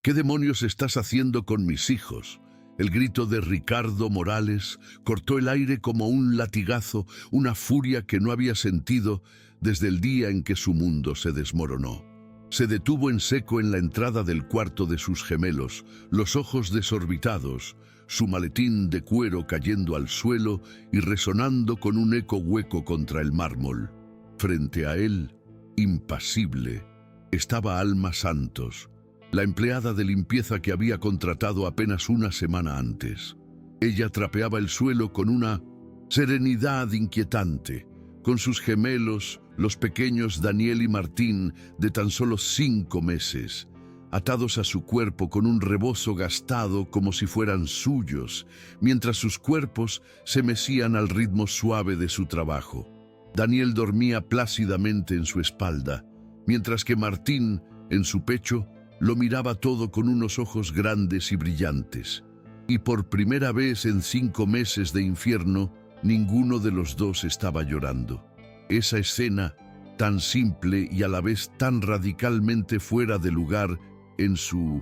¿Qué demonios estás haciendo con mis hijos? El grito de Ricardo Morales cortó el aire como un latigazo, una furia que no había sentido desde el día en que su mundo se desmoronó. Se detuvo en seco en la entrada del cuarto de sus gemelos, los ojos desorbitados, su maletín de cuero cayendo al suelo y resonando con un eco hueco contra el mármol. Frente a él, impasible, estaba Alma Santos, la empleada de limpieza que había contratado apenas una semana antes. Ella trapeaba el suelo con una serenidad inquietante, con sus gemelos, los pequeños Daniel y Martín, de tan solo 5 meses, atados a su cuerpo con un rebozo gastado como si fueran suyos, mientras sus cuerpos se mecían al ritmo suave de su trabajo. Daniel dormía plácidamente en su espalda, mientras que Martín, en su pecho, lo miraba todo con unos ojos grandes y brillantes. Y por primera vez en 5 meses de infierno, ninguno de los dos estaba llorando. Esa escena, tan simple y a la vez tan radicalmente fuera de lugar en su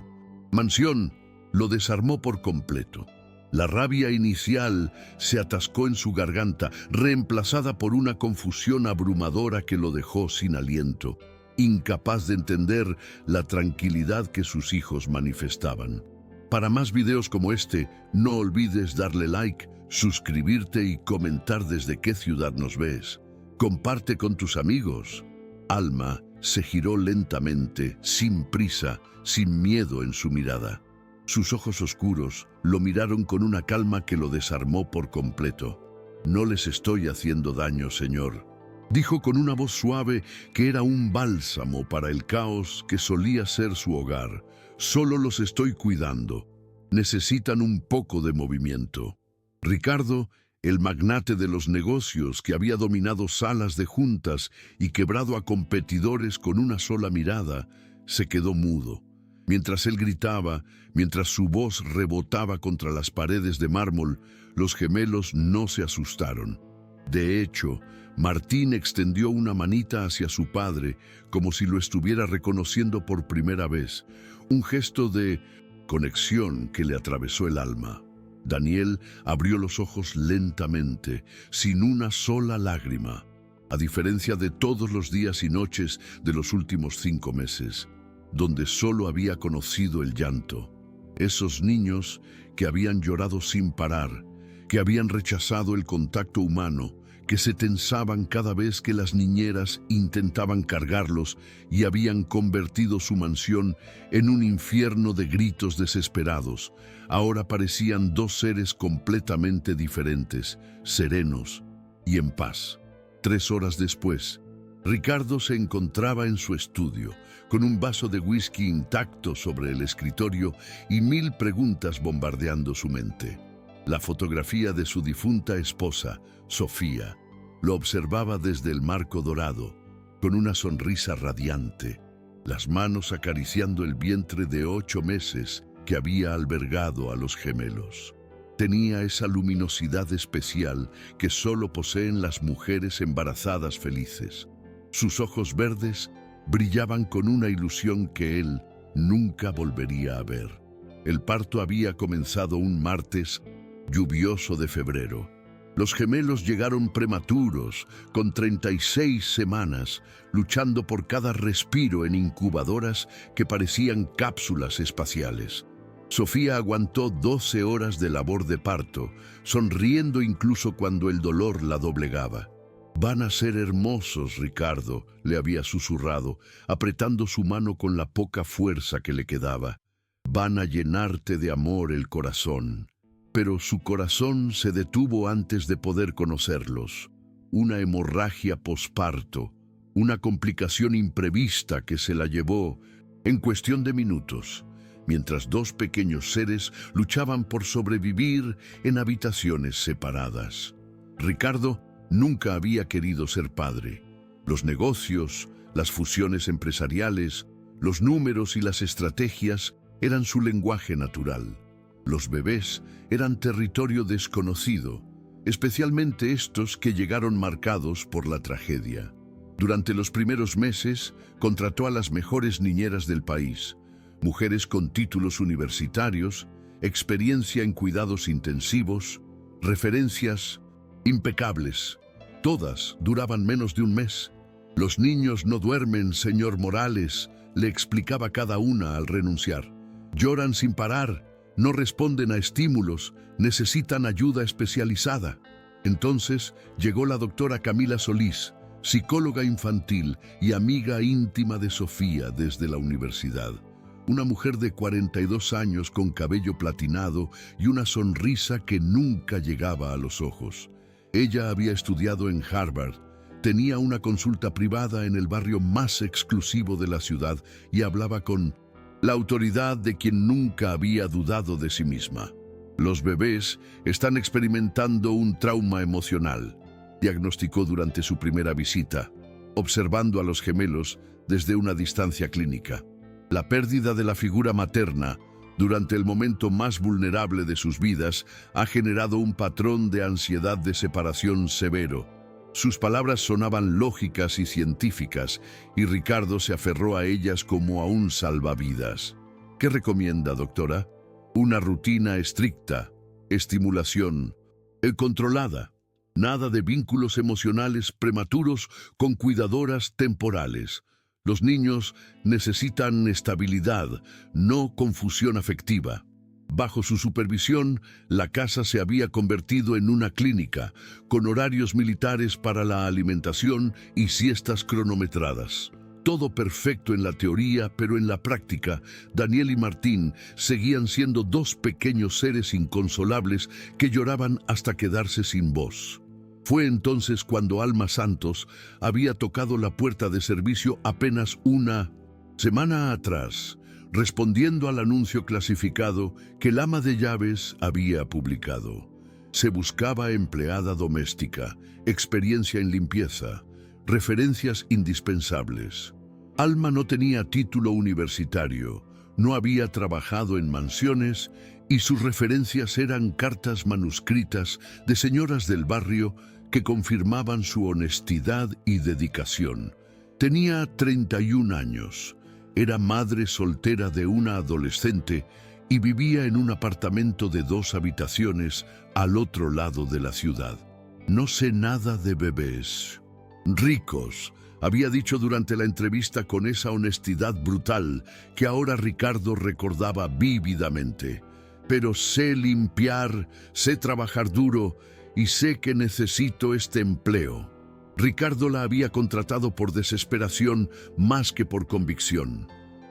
mansión, lo desarmó por completo. La rabia inicial se atascó en su garganta, reemplazada por una confusión abrumadora que lo dejó sin aliento, incapaz de entender la tranquilidad que sus hijos manifestaban. Para más videos como este, no olvides darle like, suscribirte y comentar desde qué ciudad nos ves. Comparte con tus amigos. Alma se giró lentamente, sin prisa, sin miedo en su mirada. Sus ojos oscuros lo miraron con una calma que lo desarmó por completo. «No les estoy haciendo daño, señor», dijo con una voz suave que era un bálsamo para el caos que solía ser su hogar. «Solo los estoy cuidando. Necesitan un poco de movimiento». Ricardo, el magnate de los negocios que había dominado salas de juntas y quebrado a competidores con una sola mirada, se quedó mudo. Mientras él gritaba, mientras su voz rebotaba contra las paredes de mármol, los gemelos no se asustaron. De hecho, Martín extendió una manita hacia su padre, como si lo estuviera reconociendo por primera vez, un gesto de conexión que le atravesó el alma. Daniel abrió los ojos lentamente, sin una sola lágrima, a diferencia de todos los días y noches de los últimos 5 meses, donde solo había conocido el llanto. Esos niños que habían llorado sin parar, que habían rechazado el contacto humano, que se tensaban cada vez que las niñeras intentaban cargarlos y habían convertido su mansión en un infierno de gritos desesperados. Ahora parecían 2 seres completamente diferentes, serenos y en paz. 3 horas después, Ricardo se encontraba en su estudio, con un vaso de whisky intacto sobre el escritorio y 1000 preguntas bombardeando su mente. La fotografía de su difunta esposa, Sofía, lo observaba desde el marco dorado, con una sonrisa radiante, las manos acariciando el vientre de 8 meses que había albergado a los gemelos. Tenía esa luminosidad especial que solo poseen las mujeres embarazadas felices. Sus ojos verdes brillaban con una ilusión que él nunca volvería a ver. El parto había comenzado un martes lluvioso de febrero. Los gemelos llegaron prematuros, con 36 semanas, luchando por cada respiro en incubadoras que parecían cápsulas espaciales. Sofía aguantó 12 horas de labor de parto, sonriendo incluso cuando el dolor la doblegaba. «Van a ser hermosos, Ricardo», le había susurrado, apretando su mano con la poca fuerza que le quedaba. «Van a llenarte de amor el corazón». Pero su corazón se detuvo antes de poder conocerlos. Una hemorragia posparto, una complicación imprevista que se la llevó en cuestión de minutos, mientras 2 pequeños seres luchaban por sobrevivir en habitaciones separadas. Ricardo nunca había querido ser padre. Los negocios, las fusiones empresariales, los números y las estrategias eran su lenguaje natural. Los bebés eran territorio desconocido, especialmente estos que llegaron marcados por la tragedia. Durante los primeros meses, contrató a las mejores niñeras del país. mujeres con títulos universitarios, experiencia en cuidados intensivos, referencias impecables. Todas duraban menos de un mes. Los niños no duermen, señor Morales, le explicaba cada una al renunciar. Lloran sin parar, no responden a estímulos, necesitan ayuda especializada. Entonces llegó la doctora Camila Solís, psicóloga infantil y amiga íntima de Sofía desde la universidad. Una mujer de 42 años con cabello platinado y una sonrisa que nunca llegaba a los ojos. Ella había estudiado en Harvard, tenía una consulta privada en el barrio más exclusivo de la ciudad y hablaba con la autoridad de quien nunca había dudado de sí misma. Los bebés están experimentando un trauma emocional, diagnosticó durante su primera visita, observando a los gemelos desde una distancia clínica. La pérdida de la figura materna durante el momento más vulnerable de sus vidas ha generado un patrón de ansiedad de separación severo. Sus palabras sonaban lógicas y científicas, y Ricardo se aferró a ellas como a un salvavidas. ¿Qué recomienda, doctora? Una rutina estricta, estimulación controlada, nada de vínculos emocionales prematuros con cuidadoras temporales. Los niños necesitan estabilidad, no confusión afectiva. Bajo su supervisión, la casa se había convertido en una clínica, con horarios militares para la alimentación y siestas cronometradas. Todo perfecto en la teoría, pero en la práctica, Daniel y Martín seguían siendo dos pequeños seres inconsolables que lloraban hasta quedarse sin voz. Fue entonces cuando Alma Santos había tocado la puerta de servicio apenas una semana atrás, respondiendo al anuncio clasificado que el ama de llaves había publicado. Se buscaba empleada doméstica, experiencia en limpieza, referencias indispensables. Alma no tenía título universitario, no había trabajado en mansiones y sus referencias eran cartas manuscritas de señoras del barrio que confirmaban su honestidad y dedicación. Tenía 31 años, era madre soltera de una adolescente y vivía en un apartamento de 2 habitaciones al otro lado de la ciudad. No sé nada de bebés. Ricos, había dicho durante la entrevista con esa honestidad brutal que ahora Ricardo recordaba vívidamente. Pero sé limpiar, sé trabajar duro y sé que necesito este empleo. Ricardo la había contratado por desesperación más que por convicción.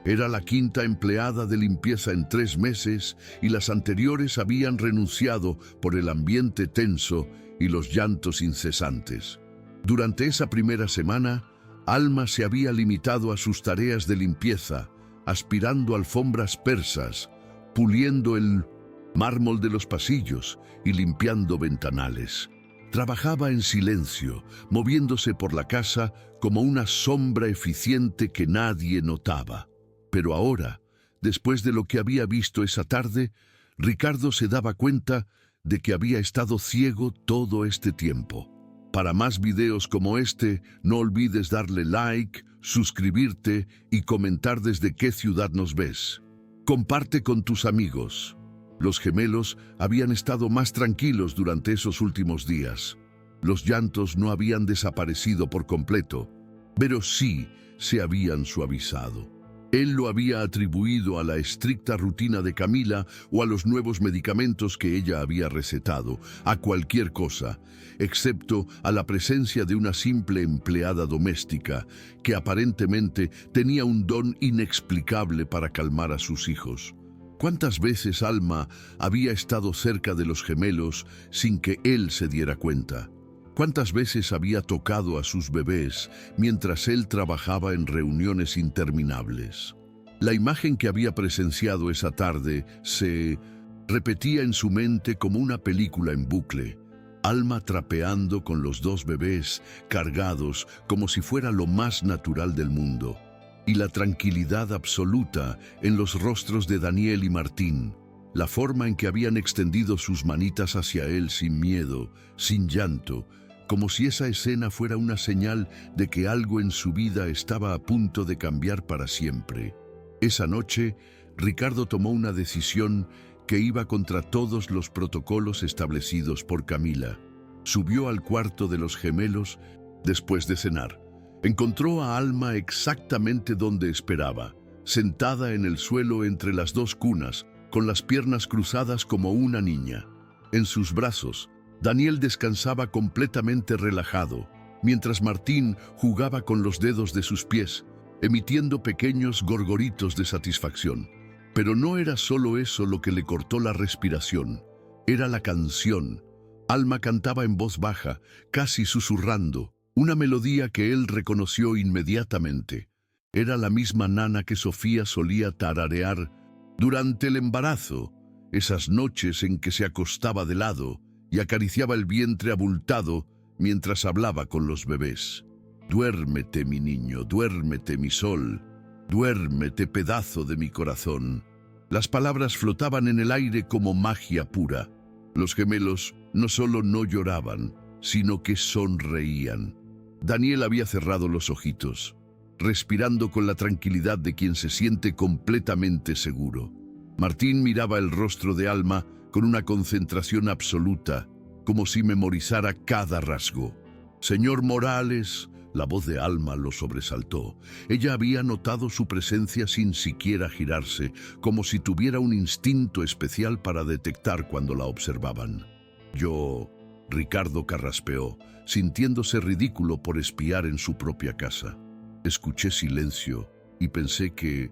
Era la 5ª empleada de limpieza en 3 meses y las anteriores habían renunciado por el ambiente tenso y los llantos incesantes. Durante esa primera semana, Alma se había limitado a sus tareas de limpieza, aspirando alfombras persas, puliendo el mármol de los pasillos y limpiando ventanales. Trabajaba en silencio, moviéndose por la casa como una sombra eficiente que nadie notaba. Pero ahora, después de lo que había visto esa tarde, Ricardo se daba cuenta de que había estado ciego todo este tiempo. Para más videos como este, no olvides darle like, suscribirte y comentar desde qué ciudad nos ves. Comparte con tus amigos. Los gemelos habían estado más tranquilos durante esos últimos días. Los llantos no habían desaparecido por completo, pero sí se habían suavizado. Él lo había atribuido a la estricta rutina de Camila o a los nuevos medicamentos que ella había recetado, a cualquier cosa, excepto a la presencia de una simple empleada doméstica que aparentemente tenía un don inexplicable para calmar a sus hijos. ¿Cuántas veces Alma había estado cerca de los gemelos sin que él se diera cuenta? ¿Cuántas veces había tocado a sus bebés mientras él trabajaba en reuniones interminables? La imagen que había presenciado esa tarde se repetía en su mente como una película en bucle. Alma trapeando con los 2 bebés, cargados como si fuera lo más natural del mundo. Y la tranquilidad absoluta en los rostros de Daniel y Martín, la forma en que habían extendido sus manitas hacia él sin miedo, sin llanto, como si esa escena fuera una señal de que algo en su vida estaba a punto de cambiar para siempre. Esa noche, Ricardo tomó una decisión que iba contra todos los protocolos establecidos por Camila. Subió al cuarto de los gemelos después de cenar. Encontró a Alma exactamente donde esperaba, sentada en el suelo entre las dos cunas, con las piernas cruzadas como una niña. En sus brazos, Daniel descansaba completamente relajado, mientras Martín jugaba con los dedos de sus pies, emitiendo pequeños gorgoritos de satisfacción. Pero no era solo eso lo que le cortó la respiración, era la canción. Alma cantaba en voz baja, casi susurrando, una melodía que él reconoció inmediatamente. Era la misma nana que Sofía solía tararear durante el embarazo, esas noches en que se acostaba de lado y acariciaba el vientre abultado mientras hablaba con los bebés. Duérmete, mi niño, duérmete, mi sol, duérmete, pedazo de mi corazón. Las palabras flotaban en el aire como magia pura. Los gemelos no solo no lloraban, sino que sonreían. Daniel había cerrado los ojitos, respirando con la tranquilidad de quien se siente completamente seguro. Martín miraba el rostro de Alma con una concentración absoluta, como si memorizara cada rasgo. «Señor Morales», la voz de Alma lo sobresaltó. Ella había notado su presencia sin siquiera girarse, como si tuviera un instinto especial para detectar cuando la observaban. Ricardo carraspeó, sintiéndose ridículo por espiar en su propia casa. Escuché silencio y pensé que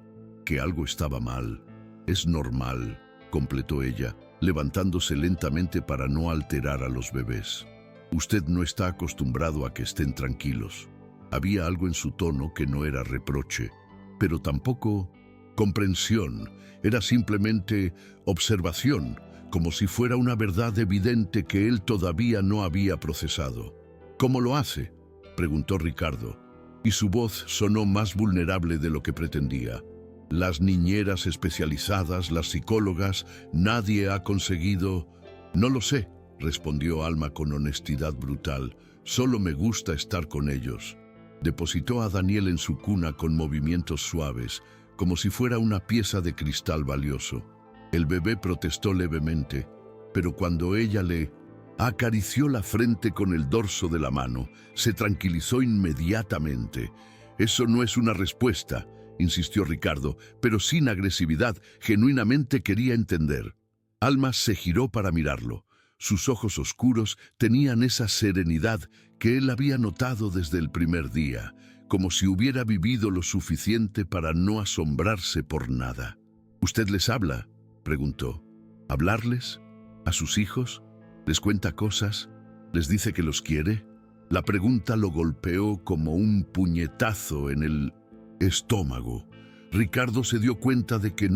algo estaba mal. «Es normal», completó ella, levantándose lentamente para no alterar a los bebés. «Usted no está acostumbrado a que estén tranquilos». Había algo en su tono que no era reproche, pero tampoco comprensión. Era simplemente observación, como si fuera una verdad evidente que él todavía no había procesado. «¿Cómo lo hace?», preguntó Ricardo, y su voz sonó más vulnerable de lo que pretendía. «Las niñeras especializadas, las psicólogas, nadie ha conseguido...» «No lo sé», respondió Alma con honestidad brutal. «Solo me gusta estar con ellos». Depositó a Daniel en su cuna con movimientos suaves, como si fuera una pieza de cristal valioso. El bebé protestó levemente, pero cuando ella le acarició la frente con el dorso de la mano, se tranquilizó inmediatamente. «Eso no es una respuesta», insistió Ricardo, pero sin agresividad, genuinamente quería entender. Alma se giró para mirarlo. Sus ojos oscuros tenían esa serenidad que él había notado desde el primer día, como si hubiera vivido lo suficiente para no asombrarse por nada. «¿Usted les habla?», preguntó. «¿Hablarles? ¿A sus hijos? ¿Les cuenta cosas? ¿Les dice que los quiere?». La pregunta lo golpeó como un puñetazo en el estómago. Ricardo se dio cuenta de que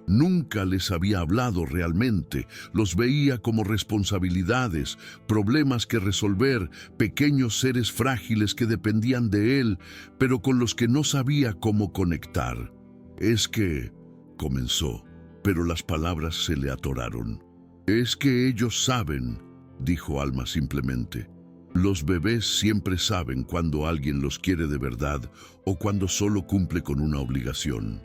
nunca les había hablado realmente. Los veía como responsabilidades, problemas que resolver, pequeños seres frágiles que dependían de él, pero con los que no sabía cómo conectar. «Es que...», comenzó, pero las palabras se le atoraron. «Es que ellos saben», dijo Alma simplemente. «Los bebés siempre saben cuando alguien los quiere de verdad o cuando solo cumple con una obligación».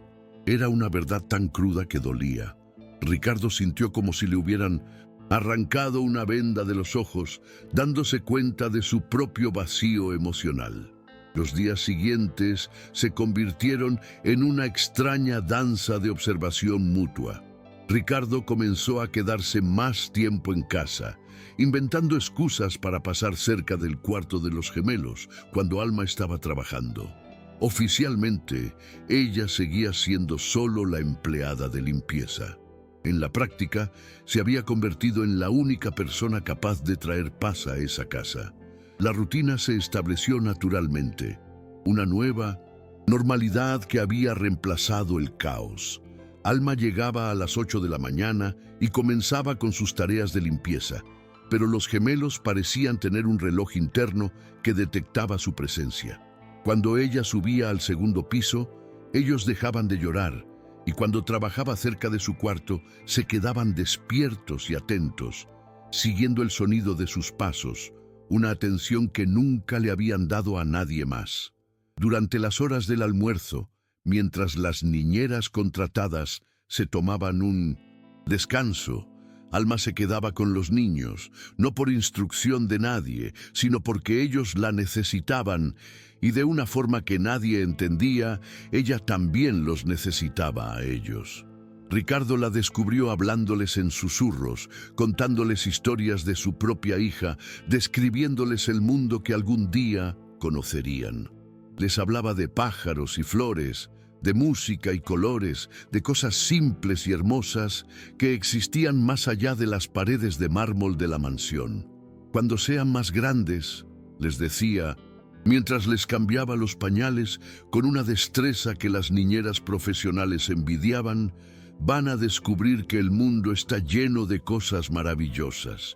Era una verdad tan cruda que dolía. Ricardo sintió como si le hubieran arrancado una venda de los ojos, dándose cuenta de su propio vacío emocional. Los días siguientes se convirtieron en una extraña danza de observación mutua. Ricardo comenzó a quedarse más tiempo en casa, inventando excusas para pasar cerca del cuarto de los gemelos cuando Alma estaba trabajando. Oficialmente, ella seguía siendo solo la empleada de limpieza. En la práctica, se había convertido en la única persona capaz de traer paz a esa casa. La rutina se estableció naturalmente, una nueva normalidad que había reemplazado el caos. Alma llegaba a las 8 de la mañana y comenzaba con sus tareas de limpieza, pero los gemelos parecían tener un reloj interno que detectaba su presencia. Cuando ella subía al segundo piso, ellos dejaban de llorar, y cuando trabajaba cerca de su cuarto, se quedaban despiertos y atentos, siguiendo el sonido de sus pasos, una atención que nunca le habían dado a nadie más. Durante las horas del almuerzo, mientras las niñeras contratadas se tomaban un descanso, Alma se quedaba con los niños, no por instrucción de nadie, sino porque ellos la necesitaban, y de una forma que nadie entendía, ella también los necesitaba a ellos. Ricardo la descubrió hablándoles en susurros, contándoles historias de su propia hija, describiéndoles el mundo que algún día conocerían. Les hablaba de pájaros y flores, de música y colores, de cosas simples y hermosas que existían más allá de las paredes de mármol de la mansión. Cuando sean más grandes, les decía, mientras les cambiaba los pañales con una destreza que las niñeras profesionales envidiaban, van a descubrir que el mundo está lleno de cosas maravillosas.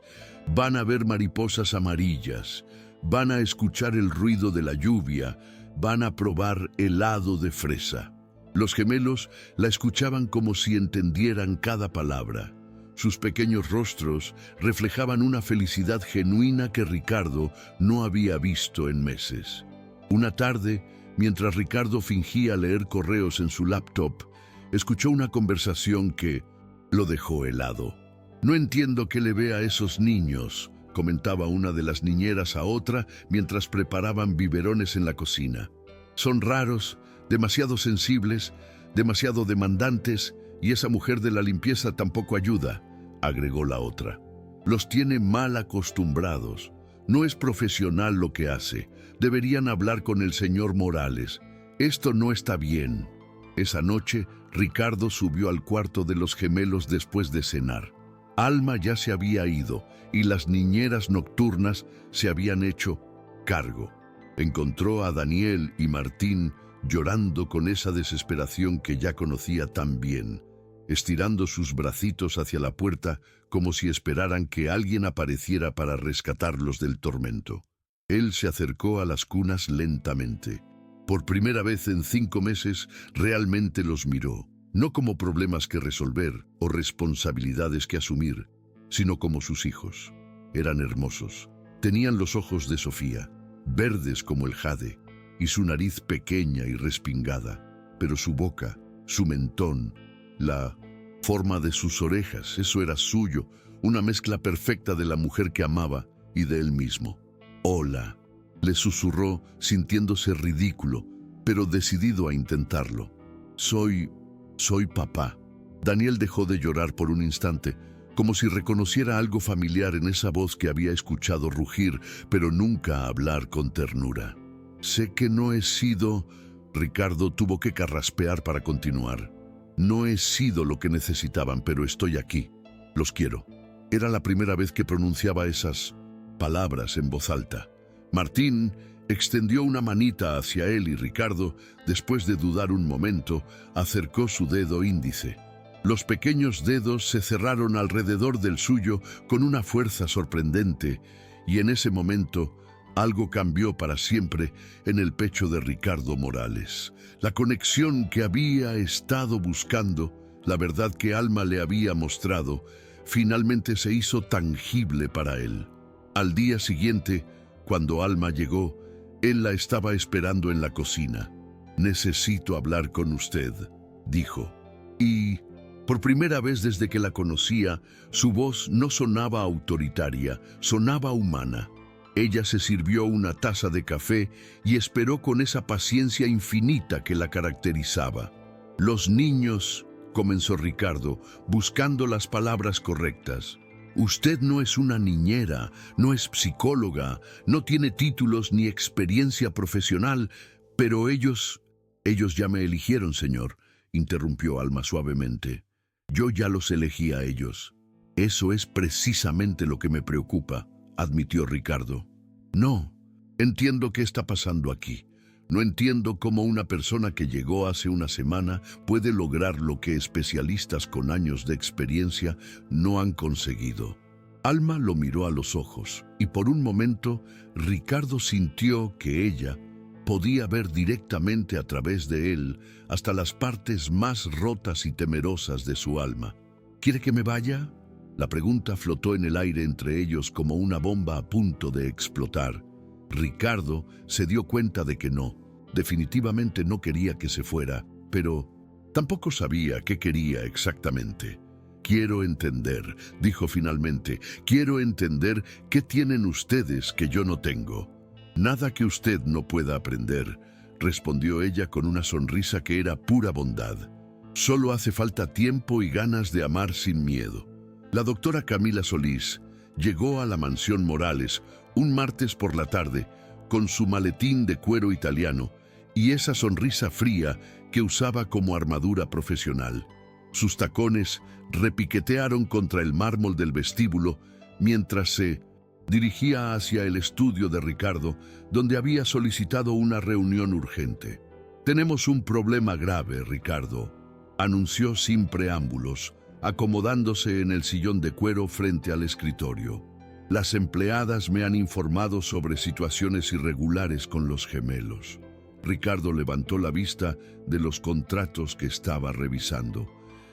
Van a ver mariposas amarillas, van a escuchar el ruido de la lluvia, van a probar helado de fresa. Los gemelos la escuchaban como si entendieran cada palabra. Sus pequeños rostros reflejaban una felicidad genuina que Ricardo no había visto en meses. Una tarde, mientras Ricardo fingía leer correos en su laptop, escuchó una conversación que lo dejó helado. «No entiendo qué le ve a esos niños», comentaba una de las niñeras a otra mientras preparaban biberones en la cocina. «Son raros, demasiado sensibles, demasiado demandantes, y esa mujer de la limpieza tampoco ayuda», agregó la otra. «Los tiene mal acostumbrados. No es profesional lo que hace. Deberían hablar con el señor Morales. Esto no está bien». Esa noche, Ricardo subió al cuarto de los gemelos después de cenar. Alma ya se había ido y las niñeras nocturnas se habían hecho cargo. Encontró a Daniel y Martín llorando con esa desesperación que ya conocía tan bien, estirando sus bracitos hacia la puerta como si esperaran que alguien apareciera para rescatarlos del tormento. Él se acercó a las cunas lentamente. Por primera vez en 5 meses realmente los miró, no como problemas que resolver o responsabilidades que asumir, sino como sus hijos. Eran hermosos. Tenían los ojos de Sofía, verdes como el jade, y su nariz pequeña y respingada, pero su boca, su mentón, la forma de sus orejas, eso era suyo, una mezcla perfecta de la mujer que amaba y de él mismo. «Hola», le susurró, sintiéndose ridículo, pero decidido a intentarlo. Soy papá». Daniel dejó de llorar por un instante, como si reconociera algo familiar en esa voz que había escuchado rugir, pero nunca hablar con ternura. «Sé que no he sido...» Ricardo tuvo que carraspear para continuar. «No he sido lo que necesitaban, pero estoy aquí. Los quiero». Era la primera vez que pronunciaba esas palabras en voz alta. Martín extendió una manita hacia él y Ricardo, después de dudar un momento, acercó su dedo índice. Los pequeños dedos se cerraron alrededor del suyo con una fuerza sorprendente, y en ese momento algo cambió para siempre en el pecho de Ricardo Morales. La conexión que había estado buscando, la verdad que Alma le había mostrado, finalmente se hizo tangible para él. Al día siguiente, cuando Alma llegó, él la estaba esperando en la cocina. «Necesito hablar con usted», dijo. Y, por primera vez desde que la conocía, su voz no sonaba autoritaria, sonaba humana. Ella se sirvió una taza de café y esperó con esa paciencia infinita que la caracterizaba. «Los niños», comenzó Ricardo, buscando las palabras correctas. «Usted no es una niñera, no es psicóloga, no tiene títulos ni experiencia profesional, pero ellos ya me eligieron, señor», interrumpió Alma suavemente. «Yo ya los elegí a ellos». «Eso es precisamente lo que me preocupa», admitió Ricardo. «No, entiendo qué está pasando aquí. No entiendo cómo una persona que llegó hace una semana puede lograr lo que especialistas con años de experiencia no han conseguido». Alma lo miró a los ojos y por un momento Ricardo sintió que ella podía ver directamente a través de él hasta las partes más rotas y temerosas de su alma. «¿Quiere que me vaya?». La pregunta flotó en el aire entre ellos como una bomba a punto de explotar. Ricardo se dio cuenta de que no, definitivamente no quería que se fuera, pero tampoco sabía qué quería exactamente. «Quiero entender», dijo finalmente, «quiero entender qué tienen ustedes que yo no tengo». «Nada que usted no pueda aprender», respondió ella con una sonrisa que era pura bondad. «Solo hace falta tiempo y ganas de amar sin miedo». La doctora Camila Solís llegó a la mansión Morales un martes por la tarde con su maletín de cuero italiano y esa sonrisa fría que usaba como armadura profesional. Sus tacones repiquetearon contra el mármol del vestíbulo mientras se dirigía hacia el estudio de Ricardo, donde había solicitado una reunión urgente. «Tenemos un problema grave, Ricardo», anunció sin preámbulos, acomodándose en el sillón de cuero frente al escritorio. «Las empleadas me han informado sobre situaciones irregulares con los gemelos». Ricardo levantó la vista de los contratos que estaba revisando.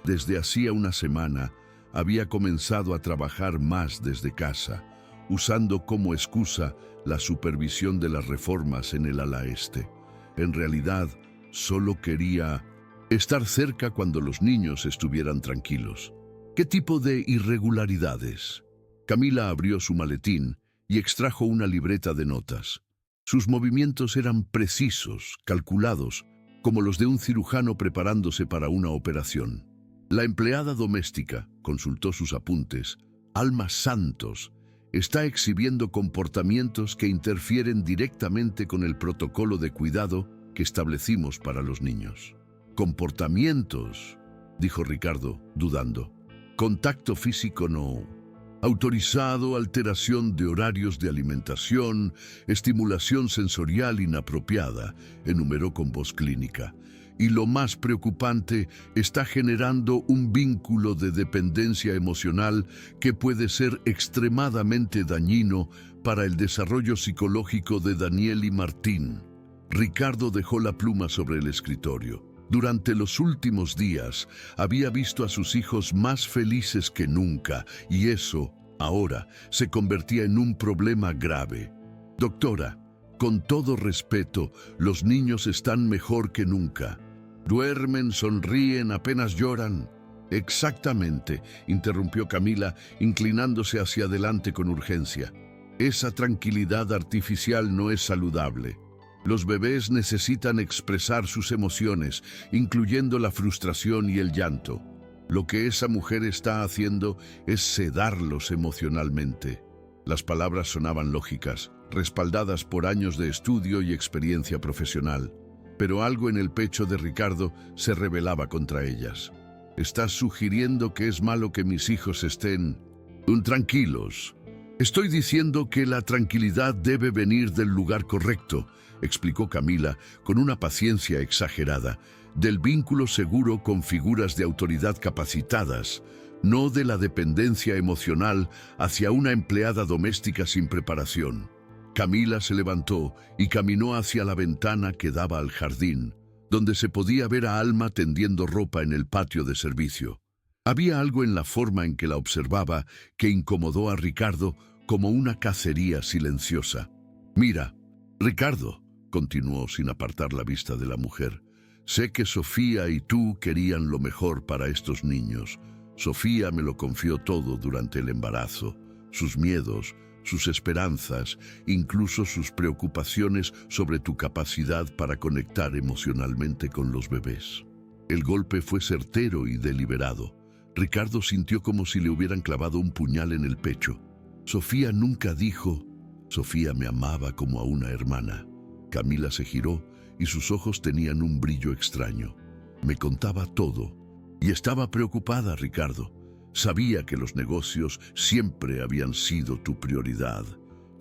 Desde hacía una semana había comenzado a trabajar más desde casa, usando como excusa la supervisión de las reformas en el ala este. En realidad, solo quería estar cerca cuando los niños estuvieran tranquilos. ¿Qué tipo de irregularidades? Camila abrió su maletín y extrajo una libreta de notas. Sus movimientos eran precisos, calculados, como los de un cirujano preparándose para una operación. La empleada doméstica, consultó sus apuntes, Alma Santos, está exhibiendo comportamientos que interfieren directamente con el protocolo de cuidado que establecimos para los niños. «Comportamientos», dijo Ricardo, dudando. «Contacto físico no autorizado, alteración de horarios de alimentación, estimulación sensorial inapropiada», enumeró con voz clínica. «Y lo más preocupante, está generando un vínculo de dependencia emocional que puede ser extremadamente dañino para el desarrollo psicológico de Daniel y Martín». Ricardo dejó la pluma sobre el escritorio. Durante los últimos días había visto a sus hijos más felices que nunca y eso, ahora, se convertía en un problema grave. «Doctora, con todo respeto, los niños están mejor que nunca. Duermen, sonríen, apenas lloran». «Exactamente», interrumpió Camila, inclinándose hacia adelante con urgencia. «Esa tranquilidad artificial no es saludable. Los bebés necesitan expresar sus emociones, incluyendo la frustración y el llanto. Lo que esa mujer está haciendo es sedarlos emocionalmente». Las palabras sonaban lógicas, respaldadas por años de estudio y experiencia profesional. Pero algo en el pecho de Ricardo se rebelaba contra ellas. «¿Estás sugiriendo que es malo que mis hijos estén tranquilos?» «Estoy diciendo que la tranquilidad debe venir del lugar correcto», explicó Camila con una paciencia exagerada, «del vínculo seguro con figuras de autoridad capacitadas, no de la dependencia emocional hacia una empleada doméstica sin preparación». Camila se levantó y caminó hacia la ventana que daba al jardín, donde se podía ver a Alma tendiendo ropa en el patio de servicio. Había algo en la forma en que la observaba que incomodó a Ricardo como una cacería silenciosa. «Mira, Ricardo», continuó sin apartar la vista de la mujer, «sé que Sofía y tú querían lo mejor para estos niños. Sofía me lo confió todo durante el embarazo, sus miedos, sus esperanzas, incluso sus preocupaciones sobre tu capacidad para conectar emocionalmente con los bebés». El golpe fue certero y deliberado. Ricardo sintió como si le hubieran clavado un puñal en el pecho. «Sofía nunca dijo». «Sofía me amaba como a una hermana». Camila se giró y sus ojos tenían un brillo extraño. «Me contaba todo. Y estaba preocupada, Ricardo. Sabía que los negocios siempre habían sido tu prioridad,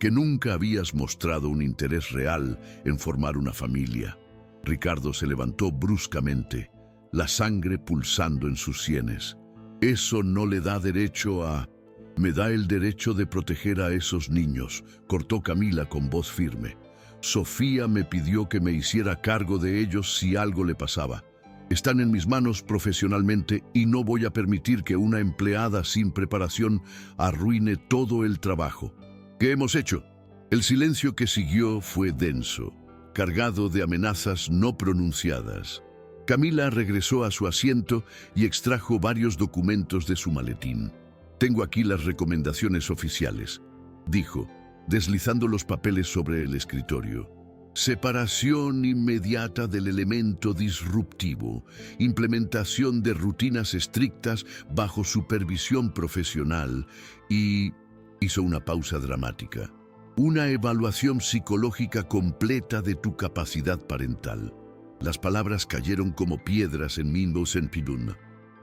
que nunca habías mostrado un interés real en formar una familia». Ricardo se levantó bruscamente, la sangre pulsando en sus sienes. «Eso no le da derecho a...» «Me da el derecho de proteger a esos niños», cortó Camila con voz firme. «Sofía me pidió que me hiciera cargo de ellos si algo le pasaba. Están en mis manos profesionalmente y no voy a permitir que una empleada sin preparación arruine todo el trabajo». «¿Qué hemos hecho?». El silencio que siguió fue denso, cargado de amenazas no pronunciadas. Camila regresó a su asiento y extrajo varios documentos de su maletín. «Tengo aquí las recomendaciones oficiales», dijo, deslizando los papeles sobre el escritorio. Separación inmediata del elemento disruptivo, implementación de rutinas estrictas bajo supervisión profesional y... hizo una pausa dramática. Una evaluación psicológica completa de tu capacidad parental. Las palabras cayeron como piedras en mi sempidum.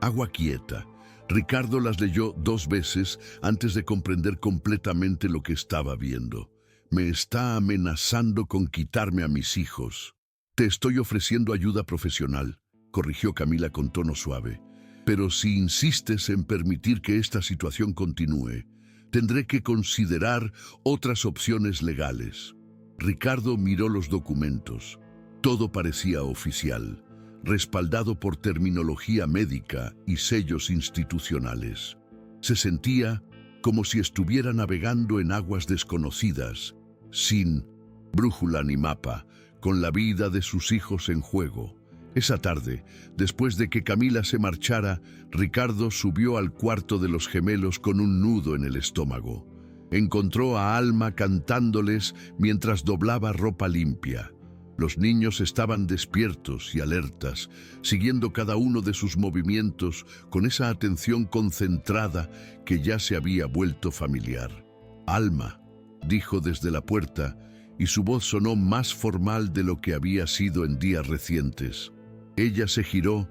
Agua quieta. Ricardo las leyó 2 veces antes de comprender completamente lo que estaba viendo. Me está amenazando con quitarme a mis hijos. Te estoy ofreciendo ayuda profesional, corrigió Camila con tono suave. Pero si insistes en permitir que esta situación continúe, tendré que considerar otras opciones legales. Ricardo miró los documentos. Todo parecía oficial, respaldado por terminología médica y sellos institucionales. Se sentía como si estuviera navegando en aguas desconocidas, sin brújula ni mapa, con la vida de sus hijos en juego. Esa tarde, después de que Camila se marchara, Ricardo subió al cuarto de los gemelos con un nudo en el estómago. Encontró a Alma cantándoles mientras doblaba ropa limpia. Los niños estaban despiertos y alertas, siguiendo cada uno de sus movimientos con esa atención concentrada que ya se había vuelto familiar. «Alma», dijo desde la puerta, y su voz sonó más formal de lo que había sido en días recientes. Ella se giró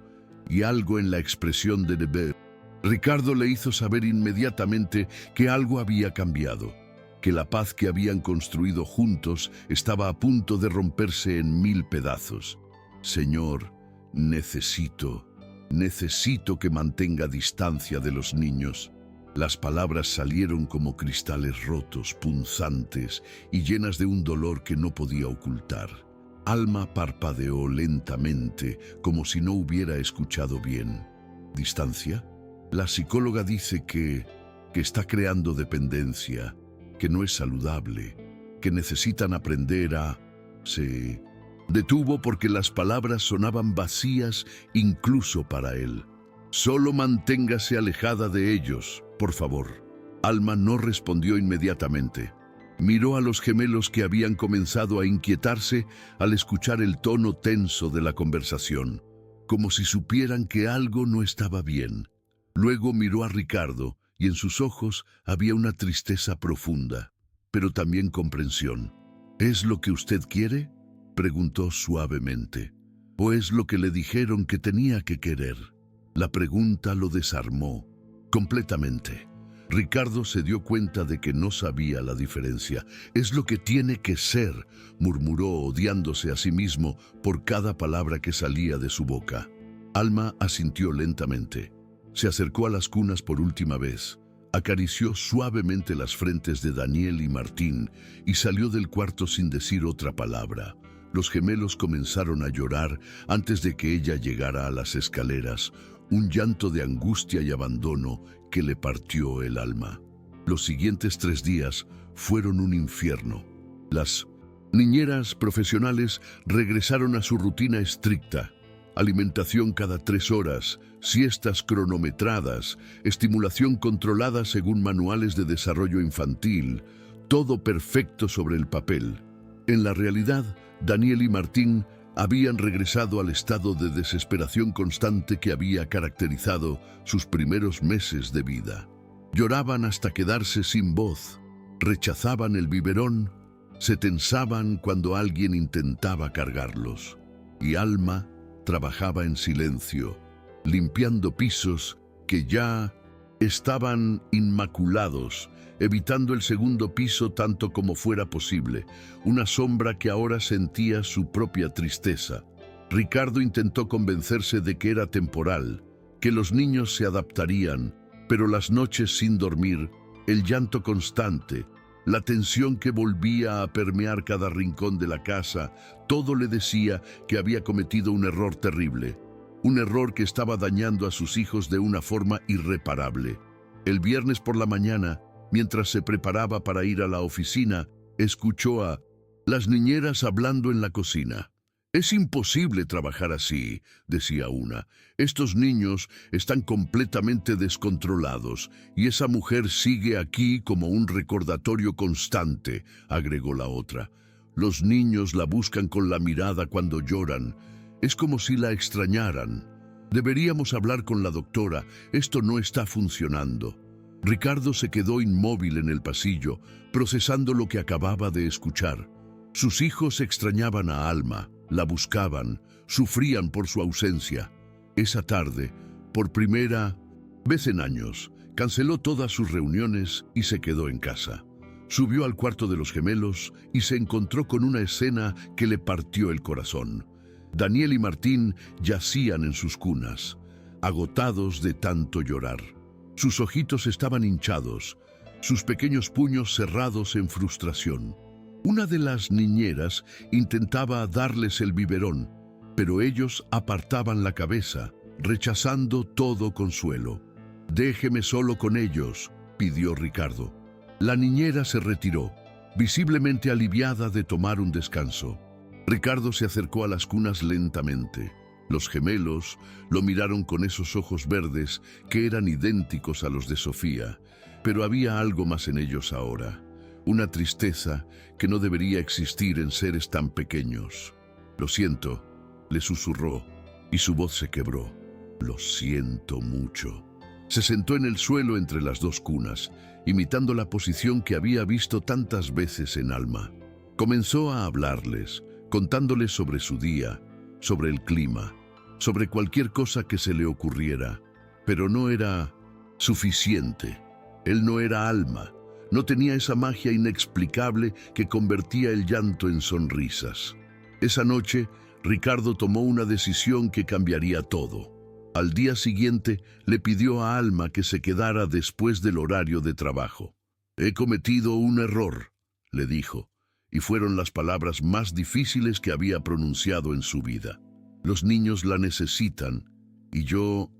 y algo en la expresión de Nebe. Ricardo le hizo saber inmediatamente que algo había cambiado, que la paz que habían construido juntos estaba a punto de romperse en 1000 pedazos. «Señor, necesito que mantenga distancia de los niños». Las palabras salieron como cristales rotos, punzantes y llenas de un dolor que no podía ocultar. Alma parpadeó lentamente, como si no hubiera escuchado bien. «¿Distancia? La psicóloga dice que está creando dependencia, que no es saludable, que necesitan aprender a...» Se detuvo porque las palabras sonaban vacías incluso para él. «Solo manténgase alejada de ellos, por favor». Alma no respondió inmediatamente. Miró a los gemelos que habían comenzado a inquietarse al escuchar el tono tenso de la conversación, como si supieran que algo no estaba bien. Luego miró a Ricardo y en sus ojos había una tristeza profunda, pero también comprensión. «¿Es lo que usted quiere?», preguntó suavemente. «¿O es lo que le dijeron que tenía que querer?». La pregunta lo desarmó completamente. Ricardo se dio cuenta de que no sabía la diferencia. «Es lo que tiene que ser», murmuró odiándose a sí mismo por cada palabra que salía de su boca. Alma asintió lentamente. Se acercó a las cunas por última vez, acarició suavemente las frentes de Daniel y Martín y salió del cuarto sin decir otra palabra. Los gemelos comenzaron a llorar antes de que ella llegara a las escaleras, un llanto de angustia y abandono que le partió el alma. Los siguientes 3 días fueron un infierno. Las niñeras profesionales regresaron a su rutina estricta: alimentación cada 3 horas, siestas cronometradas, estimulación controlada según manuales de desarrollo infantil, todo perfecto sobre el papel. En la realidad, Daniel y Martín habían regresado al estado de desesperación constante que había caracterizado sus primeros meses de vida. Lloraban hasta quedarse sin voz, rechazaban el biberón, se tensaban cuando alguien intentaba cargarlos. Y Alma trabajaba en silencio, limpiando pisos que ya estaban inmaculados, evitando el segundo piso tanto como fuera posible, una sombra que ahora sentía su propia tristeza. Ricardo intentó convencerse de que era temporal, que los niños se adaptarían, pero las noches sin dormir, el llanto constante, la tensión que volvía a permear cada rincón de la casa, todo le decía que había cometido un error terrible, un error que estaba dañando a sus hijos de una forma irreparable. El viernes por la mañana, mientras se preparaba para ir a la oficina, escuchó a las niñeras hablando en la cocina. Es imposible trabajar así, decía una. Estos niños están completamente descontrolados y esa mujer sigue aquí como un recordatorio constante, agregó la otra. Los niños la buscan con la mirada cuando lloran. Es como si la extrañaran. Deberíamos hablar con la doctora. Esto no está funcionando. Ricardo se quedó inmóvil en el pasillo, procesando lo que acababa de escuchar. Sus hijos extrañaban a Alma, la buscaban, sufrían por su ausencia. Esa tarde, por primera vez en años, canceló todas sus reuniones y se quedó en casa. Subió al cuarto de los gemelos y se encontró con una escena que le partió el corazón. Daniel y Martín yacían en sus cunas, agotados de tanto llorar. Sus ojitos estaban hinchados, sus pequeños puños cerrados en frustración. Una de las niñeras intentaba darles el biberón, pero ellos apartaban la cabeza, rechazando todo consuelo. «Déjeme solo con ellos», pidió Ricardo. La niñera se retiró, visiblemente aliviada de tomar un descanso. Ricardo se acercó a las cunas lentamente. Los gemelos lo miraron con esos ojos verdes que eran idénticos a los de Sofía, pero había algo más en ellos ahora. Una tristeza que no debería existir en seres tan pequeños. «Lo siento», le susurró, y su voz se quebró. «Lo siento mucho». Se sentó en el suelo entre las dos cunas, imitando la posición que había visto tantas veces en Alma. Comenzó a hablarles, contándoles sobre su día, sobre el clima, sobre cualquier cosa que se le ocurriera. Pero no era suficiente. Él no era Alma. No tenía esa magia inexplicable que convertía el llanto en sonrisas. Esa noche, Ricardo tomó una decisión que cambiaría todo. Al día siguiente, le pidió a Alma que se quedara después del horario de trabajo. «He cometido un error», le dijo, y fueron las palabras más difíciles que había pronunciado en su vida. «Los niños la necesitan, y yo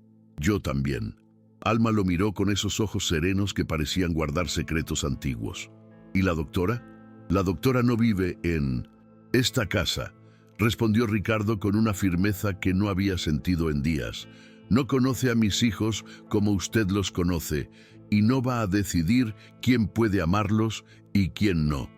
también». Alma lo miró con esos ojos serenos que parecían guardar secretos antiguos. «¿Y la doctora?» «La doctora no vive en esta casa», respondió Ricardo con una firmeza que no había sentido en días. «No conoce a mis hijos como usted los conoce, y no va a decidir quién puede amarlos y quién no».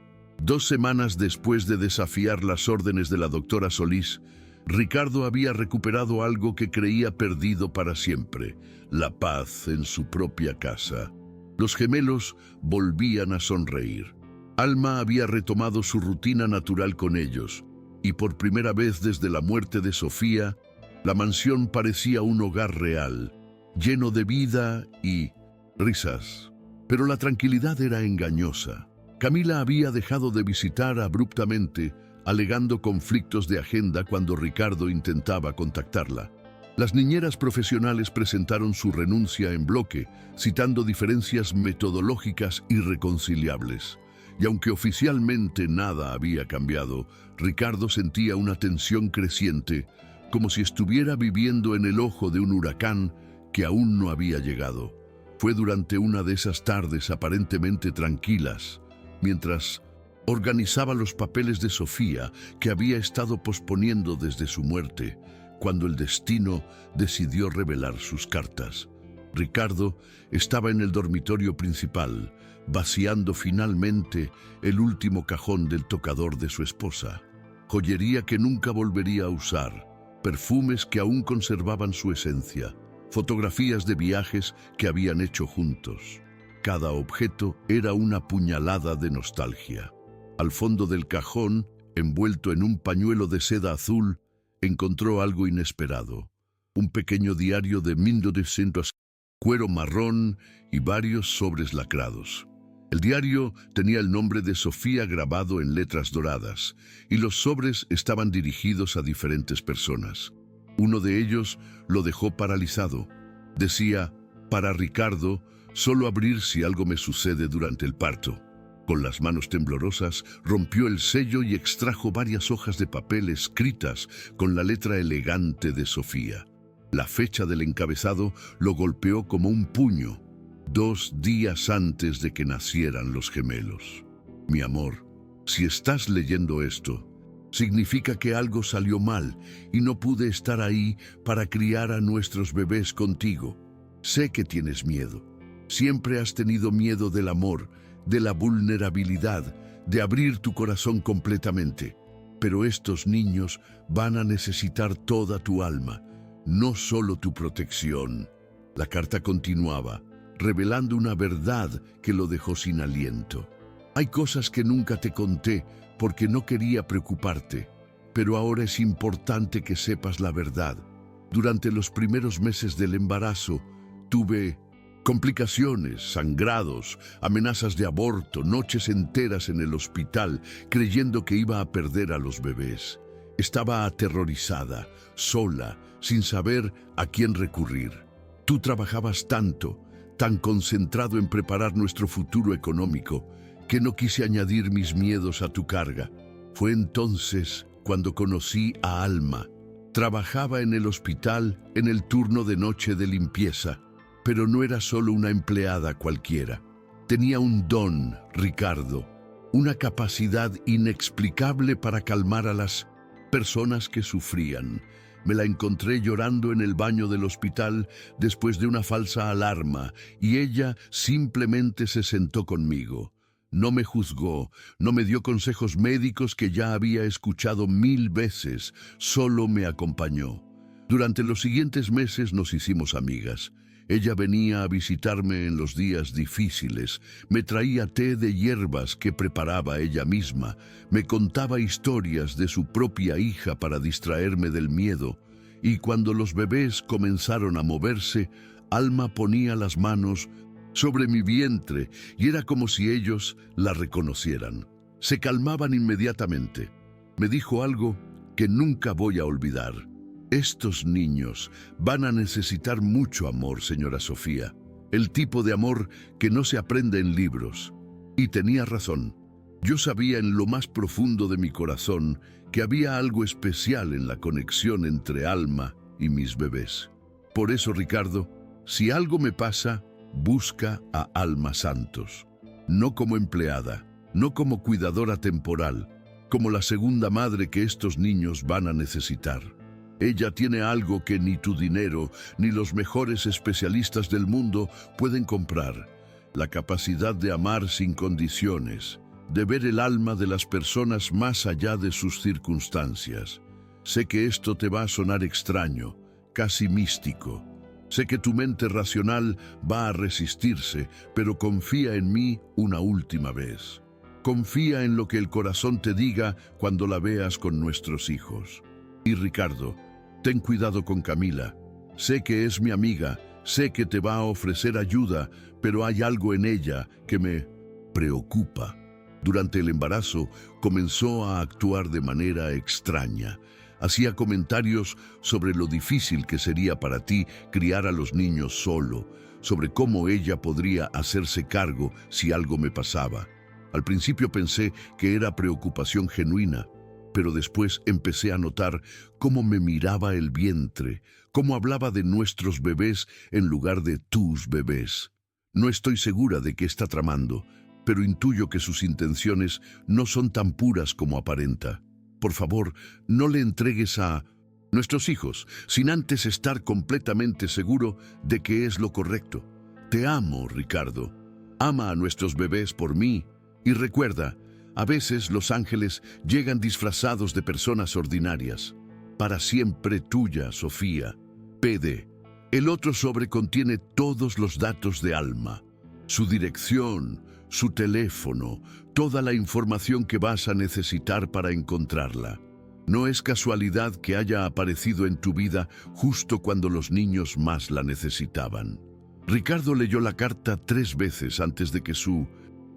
2 semanas después de desafiar las órdenes de la doctora Solís, Ricardo había recuperado algo que creía perdido para siempre: la paz en su propia casa. Los gemelos volvían a sonreír. Alma había retomado su rutina natural con ellos, y por primera vez desde la muerte de Sofía, la mansión parecía un hogar real, lleno de vida y risas. Pero la tranquilidad era engañosa. Camila había dejado de visitar abruptamente, alegando conflictos de agenda cuando Ricardo intentaba contactarla. Las niñeras profesionales presentaron su renuncia en bloque, citando diferencias metodológicas irreconciliables. Y aunque oficialmente nada había cambiado, Ricardo sentía una tensión creciente, como si estuviera viviendo en el ojo de un huracán que aún no había llegado. Fue durante una de esas tardes aparentemente tranquilas, mientras organizaba los papeles de Sofía que había estado posponiendo desde su muerte, cuando el destino decidió revelar sus cartas. Ricardo estaba en el dormitorio principal, vaciando finalmente el último cajón del tocador de su esposa. Joyería que nunca volvería a usar, perfumes que aún conservaban su esencia, fotografías de viajes que habían hecho juntos. Cada objeto era una puñalada de nostalgia. Al fondo del cajón, envuelto en un pañuelo de seda azul, encontró algo inesperado: un pequeño diario de 1900, cuero marrón y varios sobres lacrados. El diario tenía el nombre de Sofía grabado en letras doradas, y los sobres estaban dirigidos a diferentes personas. Uno de ellos lo dejó paralizado. Decía: «Para Ricardo, solo abrir si algo me sucede durante el parto». Con las manos temblorosas, rompió el sello y extrajo varias hojas de papel escritas con la letra elegante de Sofía. La fecha del encabezado lo golpeó como un puño: 2 días antes de que nacieran los gemelos. «Mi amor, si estás leyendo esto, Significa que algo salió mal y no pude estar ahí para criar a nuestros bebés contigo. Sé que tienes miedo. Siempre has tenido miedo del amor, de la vulnerabilidad, de abrir tu corazón completamente. Pero estos niños van a necesitar toda tu alma, no solo tu protección. La carta continuaba, revelando una verdad que lo dejó sin aliento. Hay cosas que nunca te conté porque no quería preocuparte, pero ahora es importante que sepas la verdad. Durante los primeros meses del embarazo, tuve complicaciones, sangrados, amenazas de aborto, noches enteras en el hospital, creyendo que iba a perder a los bebés. Estaba aterrorizada, sola, sin saber a quién recurrir. Tú trabajabas tanto, tan concentrado en preparar nuestro futuro económico, que no quise añadir mis miedos a tu carga. Fue entonces cuando conocí a Alma. Trabajaba en el hospital en el turno de noche de limpieza, pero no era solo una empleada cualquiera. Tenía un don, Ricardo, una capacidad inexplicable para calmar a las personas que sufrían. Me la encontré llorando en el baño del hospital después de una falsa alarma y ella simplemente se sentó conmigo. No me juzgó, no me dio consejos médicos que ya había escuchado 1000 veces, solo me acompañó. Durante los siguientes meses nos hicimos amigas. Ella venía a visitarme en los días difíciles, me traía té de hierbas que preparaba ella misma, me contaba historias de su propia hija para distraerme del miedo, y cuando los bebés comenzaron a moverse, Alma ponía las manos sobre mi vientre y era como si ellos la reconocieran. Se calmaban inmediatamente. Me dijo algo que nunca voy a olvidar. Estos niños van a necesitar mucho amor, señora Sofía. El tipo de amor que no se aprende en libros. Y tenía razón. Yo sabía en lo más profundo de mi corazón que había algo especial en la conexión entre Alma y mis bebés. Por eso, Ricardo, si algo me pasa, busca a Alma Santos. No como empleada, no como cuidadora temporal, como la segunda madre que estos niños van a necesitar. Ella tiene algo que ni tu dinero ni los mejores especialistas del mundo pueden comprar: la capacidad de amar sin condiciones, de ver el alma de las personas más allá de sus circunstancias. Sé que esto te va a sonar extraño, casi místico. Sé que tu mente racional va a resistirse, pero confía en mí una última vez. Confía en lo que el corazón te diga cuando la veas con nuestros hijos. Y Ricardo, ten cuidado con Camila. Sé que es mi amiga, sé que te va a ofrecer ayuda, pero hay algo en ella que me preocupa. Durante el embarazo comenzó a actuar de manera extraña. Hacía comentarios sobre lo difícil que sería para ti criar a los niños solo, sobre cómo ella podría hacerse cargo si algo me pasaba. Al principio pensé que era preocupación genuina, pero después empecé a notar cómo me miraba el vientre, cómo hablaba de nuestros bebés en lugar de tus bebés. No estoy segura de qué está tramando, pero intuyo que sus intenciones no son tan puras como aparenta. Por favor, no le entregues a nuestros hijos sin antes estar completamente seguro de que es lo correcto. Te amo, Ricardo. Ama a nuestros bebés por mí. Y recuerda, a veces los ángeles llegan disfrazados de personas ordinarias. Para siempre tuya, Sofía. PD. El otro sobre contiene todos los datos de Alma. Su dirección, su teléfono, toda la información que vas a necesitar para encontrarla. No es casualidad que haya aparecido en tu vida justo cuando los niños más la necesitaban. Ricardo leyó la carta 3 veces antes de que su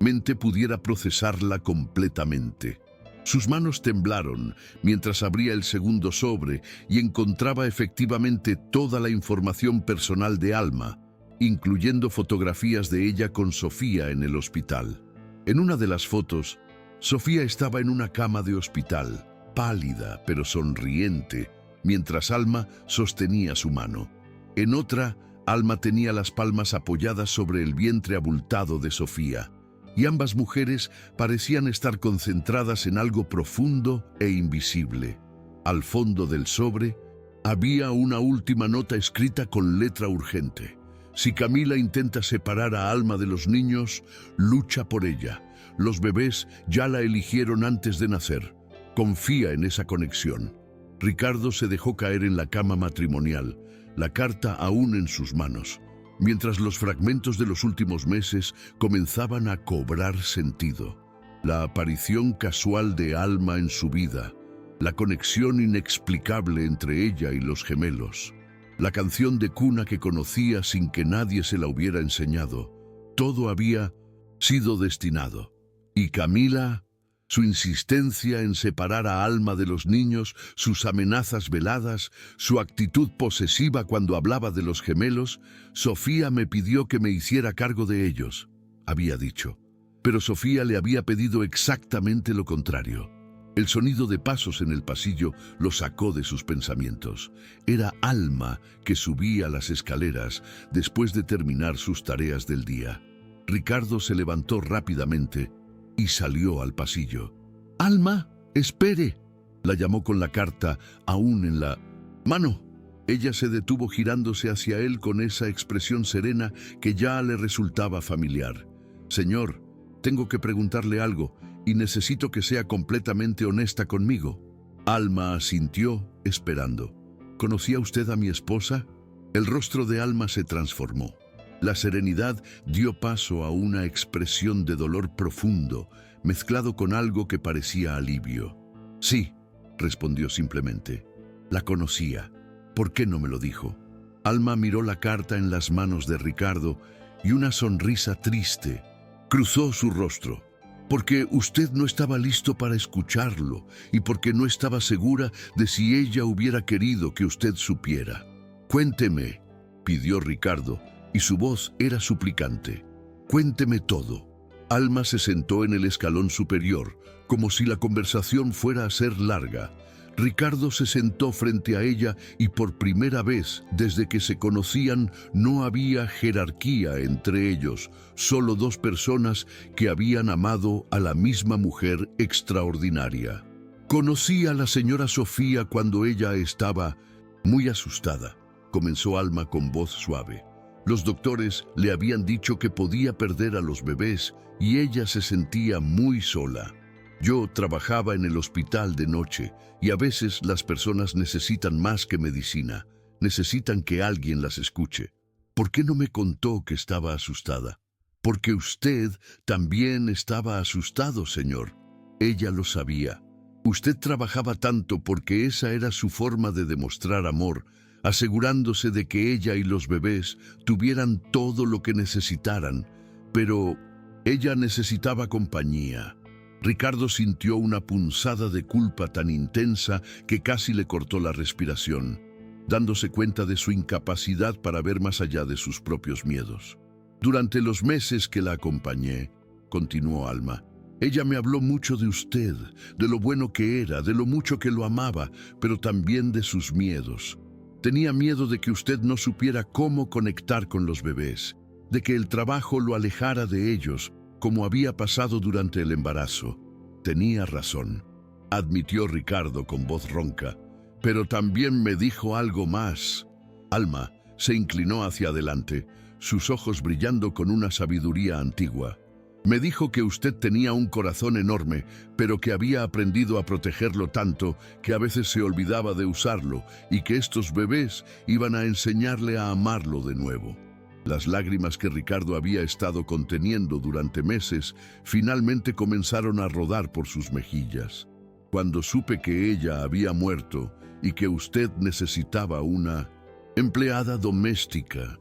mente pudiera procesarla completamente. Sus manos temblaron mientras abría el segundo sobre y encontraba efectivamente toda la información personal de Alma, incluyendo fotografías de ella con Sofía en el hospital. En una de las fotos, Sofía estaba en una cama de hospital, pálida pero sonriente, mientras Alma sostenía su mano. En otra, Alma tenía las palmas apoyadas sobre el vientre abultado de Sofía, y ambas mujeres parecían estar concentradas en algo profundo e invisible. Al fondo del sobre había una última nota escrita con letra urgente. Si Camila intenta separar a Alma de los niños, lucha por ella. Los bebés ya la eligieron antes de nacer. Confía en esa conexión. Ricardo se dejó caer en la cama matrimonial, la carta aún en sus manos, mientras los fragmentos de los últimos meses comenzaban a cobrar sentido. La aparición casual de Alma en su vida, la conexión inexplicable entre ella y los gemelos, la canción de cuna que conocía sin que nadie se la hubiera enseñado, todo había sido destinado. Y Camila, su insistencia en separar a Alma de los niños, sus amenazas veladas, su actitud posesiva cuando hablaba de los gemelos, Sofía me pidió que me hiciera cargo de ellos, había dicho. Pero Sofía le había pedido exactamente lo contrario. El sonido de pasos en el pasillo lo sacó de sus pensamientos. Era Alma que subía las escaleras después de terminar sus tareas del día. Ricardo se levantó rápidamente y salió al pasillo. «Alma, espere», la llamó con la carta aún en la mano. Ella se detuvo girándose hacia él con esa expresión serena que ya le resultaba familiar. «Señor, tengo que preguntarle algo y necesito que sea completamente honesta conmigo». Alma asintió, esperando. «¿Conocía usted a mi esposa?». El rostro de Alma se transformó. La serenidad dio paso a una expresión de dolor profundo, mezclado con algo que parecía alivio. «Sí», respondió simplemente. «La conocía. ¿Por qué no me lo dijo?». Alma miró la carta en las manos de Ricardo y una sonrisa triste cruzó su rostro. «Porque usted no estaba listo para escucharlo y porque no estaba segura de si ella hubiera querido que usted supiera». «Cuénteme», pidió Ricardo, y su voz era suplicante. «Cuénteme todo». Alma se sentó en el escalón superior, como si la conversación fuera a ser larga. Ricardo se sentó frente a ella y por primera vez desde que se conocían no había jerarquía entre ellos, solo dos personas que habían amado a la misma mujer extraordinaria. «Conocí a la señora Sofía cuando ella estaba muy asustada», comenzó Alma con voz suave. «Los doctores le habían dicho que podía perder a los bebés y ella se sentía muy sola. Yo trabajaba en el hospital de noche y a veces las personas necesitan más que medicina, necesitan que alguien las escuche. ¿Por qué no me contó que estaba asustada?». «Porque usted también estaba asustado, señor. Ella lo sabía. Usted trabajaba tanto porque esa era su forma de demostrar amor, asegurándose de que ella y los bebés tuvieran todo lo que necesitaran, pero ella necesitaba compañía». Ricardo sintió una punzada de culpa tan intensa que casi le cortó la respiración, dándose cuenta de su incapacidad para ver más allá de sus propios miedos. «Durante los meses que la acompañé», continuó Alma, «ella me habló mucho de usted, de lo bueno que era, de lo mucho que lo amaba, pero también de sus miedos. Tenía miedo de que usted no supiera cómo conectar con los bebés, de que el trabajo lo alejara de ellos, como había pasado durante el embarazo». «Tenía razón», admitió Ricardo con voz ronca, «pero también me dijo algo más». Alma se inclinó hacia adelante, sus ojos brillando con una sabiduría antigua. «Me dijo que usted tenía un corazón enorme, pero que había aprendido a protegerlo tanto que a veces se olvidaba de usarlo y que estos bebés iban a enseñarle a amarlo de nuevo». Las lágrimas que Ricardo había estado conteniendo durante meses finalmente comenzaron a rodar por sus mejillas. «Cuando supe que ella había muerto y que usted necesitaba una empleada doméstica».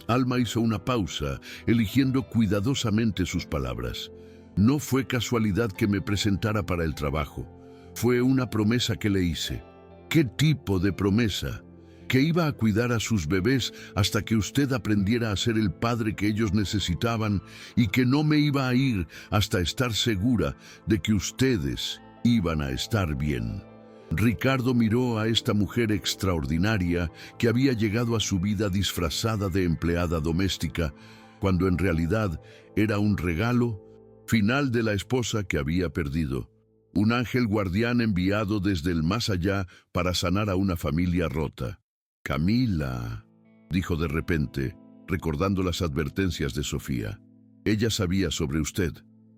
Alma hizo una pausa, eligiendo cuidadosamente sus palabras. «No fue casualidad que me presentara para el trabajo. Fue una promesa que le hice». «¿Qué tipo de promesa?». «Que iba a cuidar a sus bebés hasta que usted aprendiera a ser el padre que ellos necesitaban y que no me iba a ir hasta estar segura de que ustedes iban a estar bien». Ricardo miró a esta mujer extraordinaria que había llegado a su vida disfrazada de empleada doméstica, cuando en realidad era un regalo final de la esposa que había perdido. Un ángel guardián enviado desde el más allá para sanar a una familia rota. Camila, dijo de repente, recordando las advertencias de Sofía. Ella sabía sobre usted.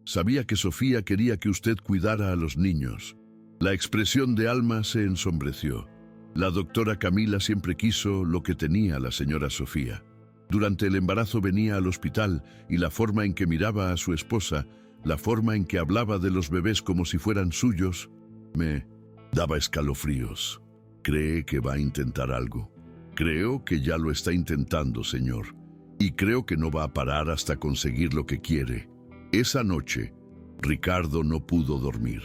Sabía que Sofía quería que usted cuidara a los niños. La expresión de Alma se ensombreció. La doctora Camila siempre quiso lo que tenía la señora Sofía. Durante el embarazo venía al hospital y la forma en que miraba a su esposa, la forma en que hablaba de los bebés como si fueran suyos, me daba escalofríos. ¿Cree que va a intentar algo? Creo que ya lo está intentando, señor. Y creo que no va a parar hasta conseguir lo que quiere. Esa noche, Ricardo no pudo dormir.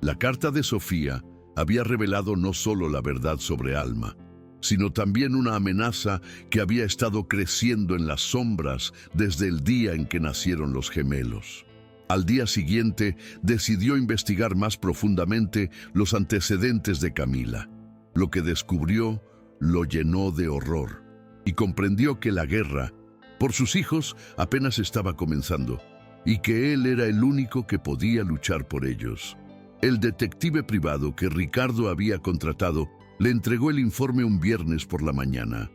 La carta de Sofía había revelado no solo la verdad sobre Alma, sino también una amenaza que había estado creciendo en las sombras desde el día en que nacieron los gemelos. Al día siguiente, decidió investigar más profundamente los antecedentes de Camila. Lo que descubrió lo llenó de horror y comprendió que la guerra por sus hijos apenas estaba comenzando y que él era el único que podía luchar por ellos. El detective privado que Ricardo había contratado le entregó el informe un viernes por la mañana.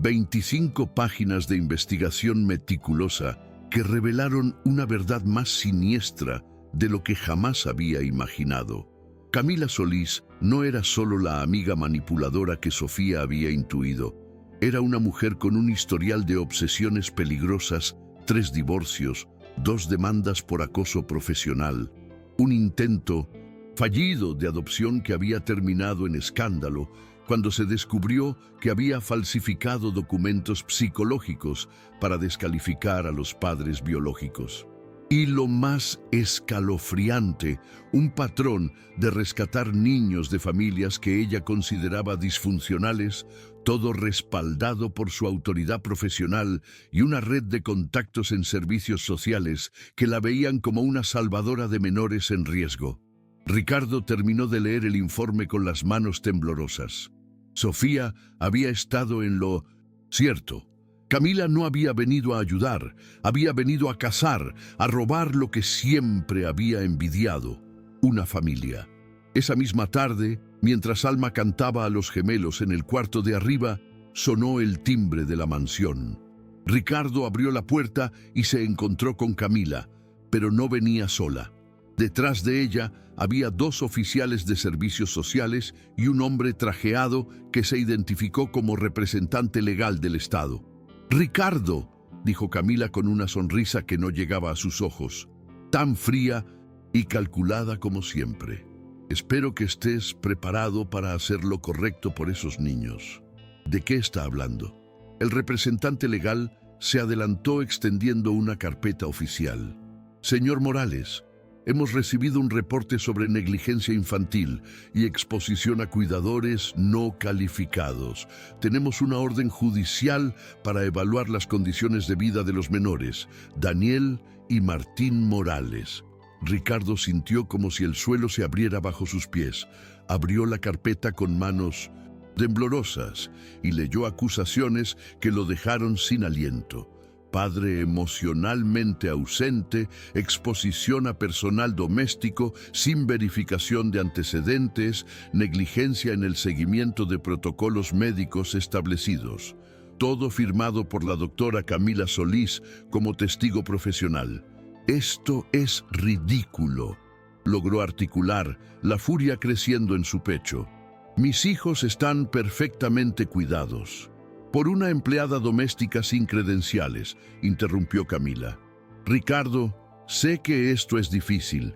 25 páginas de investigación meticulosa que revelaron una verdad más siniestra de lo que jamás había imaginado. Camila Solís no era solo la amiga manipuladora que Sofía había intuido. Era una mujer con un historial de obsesiones peligrosas, 3 divorcios, 2 demandas por acoso profesional, un intento fallido de adopción que había terminado en escándalo cuando se descubrió que había falsificado documentos psicológicos para descalificar a los padres biológicos. Y lo más escalofriante, un patrón de rescatar niños de familias que ella consideraba disfuncionales, todo respaldado por su autoridad profesional y una red de contactos en servicios sociales que la veían como una salvadora de menores en riesgo. Ricardo terminó de leer el informe con las manos temblorosas. Sofía había estado en lo cierto. Camila no había venido a ayudar, había venido a cazar, a robar lo que siempre había envidiado, una familia. Esa misma tarde, mientras Alma cantaba a los gemelos en el cuarto de arriba, sonó el timbre de la mansión. Ricardo abrió la puerta y se encontró con Camila, pero no venía sola. Detrás de ella había 2 oficiales de servicios sociales y un hombre trajeado que se identificó como representante legal del Estado. «Ricardo», dijo Camila con una sonrisa que no llegaba a sus ojos, tan fría y calculada como siempre. «Espero que estés preparado para hacer lo correcto por esos niños». ¿De qué está hablando? El representante legal se adelantó extendiendo una carpeta oficial. «Señor Morales, hemos recibido un reporte sobre negligencia infantil y exposición a cuidadores no calificados. Tenemos una orden judicial para evaluar las condiciones de vida de los menores, Daniel y Martín Morales». Ricardo sintió como si el suelo se abriera bajo sus pies. Abrió la carpeta con manos temblorosas y leyó acusaciones que lo dejaron sin aliento. Padre emocionalmente ausente, exposición a personal doméstico sin verificación de antecedentes, negligencia en el seguimiento de protocolos médicos establecidos. Todo firmado por la doctora Camila Solís como testigo profesional. «Esto es ridículo», logró articular, la furia creciendo en su pecho. «Mis hijos están perfectamente cuidados». «Por una empleada doméstica sin credenciales», interrumpió Camila. «Ricardo, sé que esto es difícil,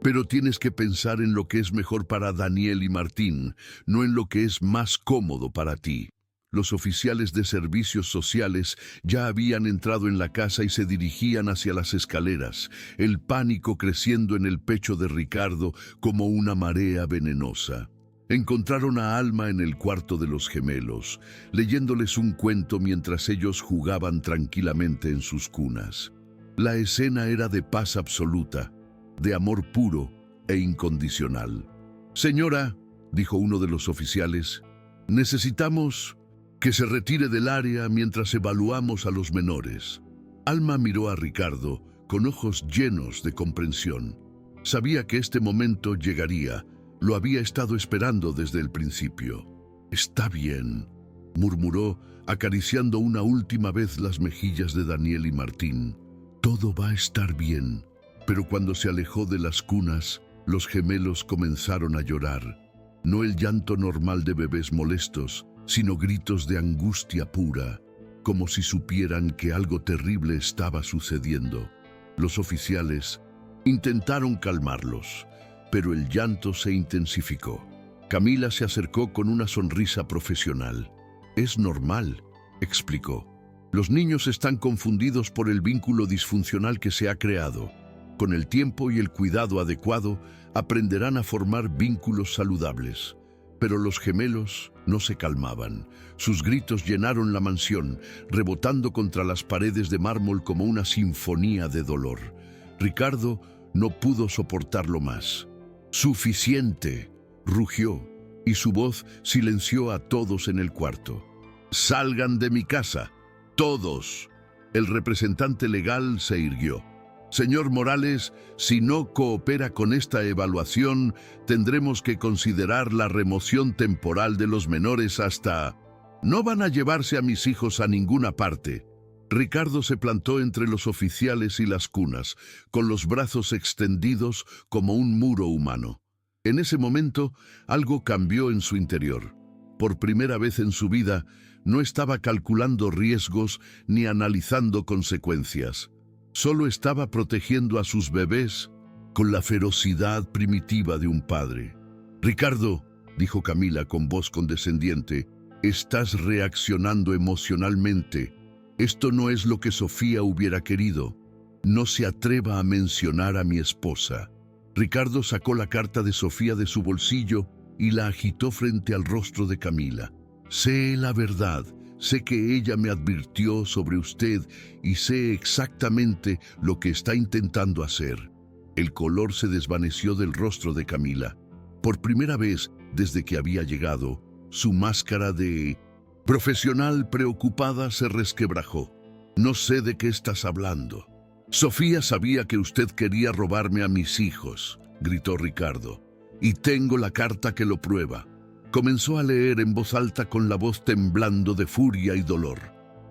pero tienes que pensar en lo que es mejor para Daniel y Martín, no en lo que es más cómodo para ti». Los oficiales de servicios sociales ya habían entrado en la casa y se dirigían hacia las escaleras, el pánico creciendo en el pecho de Ricardo como una marea venenosa. Encontraron a Alma en el cuarto de los gemelos, leyéndoles un cuento mientras ellos jugaban tranquilamente en sus cunas. La escena era de paz absoluta, de amor puro e incondicional. «Señora», dijo uno de los oficiales, «necesitamos que se retire del área mientras evaluamos a los menores». Alma miró a Ricardo con ojos llenos de comprensión. Sabía que este momento llegaría, lo había estado esperando desde el principio. «Está bien», murmuró, acariciando una última vez las mejillas de Daniel y Martín. «Todo va a estar bien». Pero cuando se alejó de las cunas, los gemelos comenzaron a llorar. No el llanto normal de bebés molestos, sino gritos de angustia pura, como si supieran que algo terrible estaba sucediendo. Los oficiales intentaron calmarlos, pero el llanto se intensificó. Camila se acercó con una sonrisa profesional. «Es normal», explicó. «Los niños están confundidos por el vínculo disfuncional que se ha creado. Con el tiempo y el cuidado adecuado, aprenderán a formar vínculos saludables». Pero los gemelos no se calmaban. Sus gritos llenaron la mansión, rebotando contra las paredes de mármol como una sinfonía de dolor. Ricardo no pudo soportarlo más. «Suficiente», rugió, y su voz silenció a todos en el cuarto. «Salgan de mi casa, todos». El representante legal se irguió. «Señor Morales, si no coopera con esta evaluación, tendremos que considerar la remoción temporal de los menores hasta... No van a llevarse a mis hijos a ninguna parte». Ricardo se plantó entre los oficiales y las cunas, con los brazos extendidos como un muro humano. En ese momento, algo cambió en su interior. Por primera vez en su vida, no estaba calculando riesgos ni analizando consecuencias. Solo estaba protegiendo a sus bebés con la ferocidad primitiva de un padre. «Ricardo», dijo Camila con voz condescendiente, «estás reaccionando emocionalmente. Esto no es lo que Sofía hubiera querido. No se atreva a mencionar a mi esposa». Ricardo sacó la carta de Sofía de su bolsillo y la agitó frente al rostro de Camila. «Sé la verdad. Sé que ella me advirtió sobre usted y sé exactamente lo que está intentando hacer». El color se desvaneció del rostro de Camila. Por primera vez desde que había llegado, su máscara de profesional preocupada se resquebrajó. «No sé de qué estás hablando». «Sofía sabía que usted quería robarme a mis hijos», gritó Ricardo. «Y tengo la carta que lo prueba». Comenzó a leer en voz alta con la voz temblando de furia y dolor.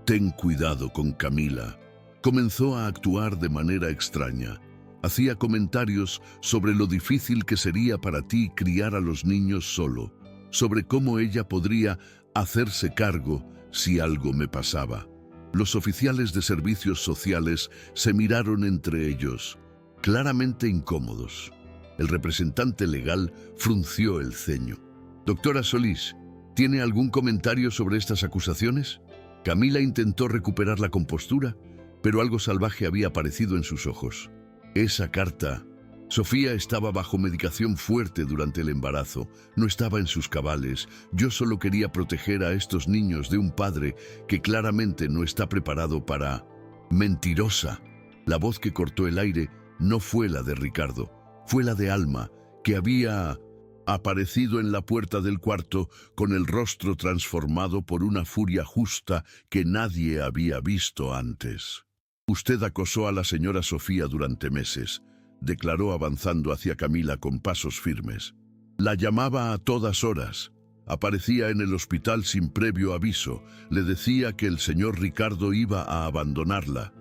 «Ten cuidado con Camila». Comenzó a actuar de manera extraña. Hacía comentarios sobre lo difícil que sería para ti criar a los niños solo, sobre cómo ella podría hacerse cargo si algo me pasaba. Los oficiales de servicios sociales se miraron entre ellos, claramente incómodos. El representante legal frunció el ceño. «Doctora Solís, ¿tiene algún comentario sobre estas acusaciones?» Camila intentó recuperar la compostura, pero algo salvaje había aparecido en sus ojos. «Esa carta...» Sofía estaba bajo medicación fuerte durante el embarazo, no estaba en sus cabales. Yo solo quería proteger a estos niños de un padre que claramente no está preparado para... «Mentirosa». La voz que cortó el aire no fue la de Ricardo, fue la de Alma, que había aparecido en la puerta del cuarto con el rostro transformado por una furia justa que nadie había visto antes. «Usted acosó a la señora Sofía durante meses», declaró avanzando hacia Camila con pasos firmes. «La llamaba a todas horas. Aparecía en el hospital sin previo aviso. Le decía que el señor Ricardo iba a abandonarla.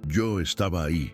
Yo estaba ahí.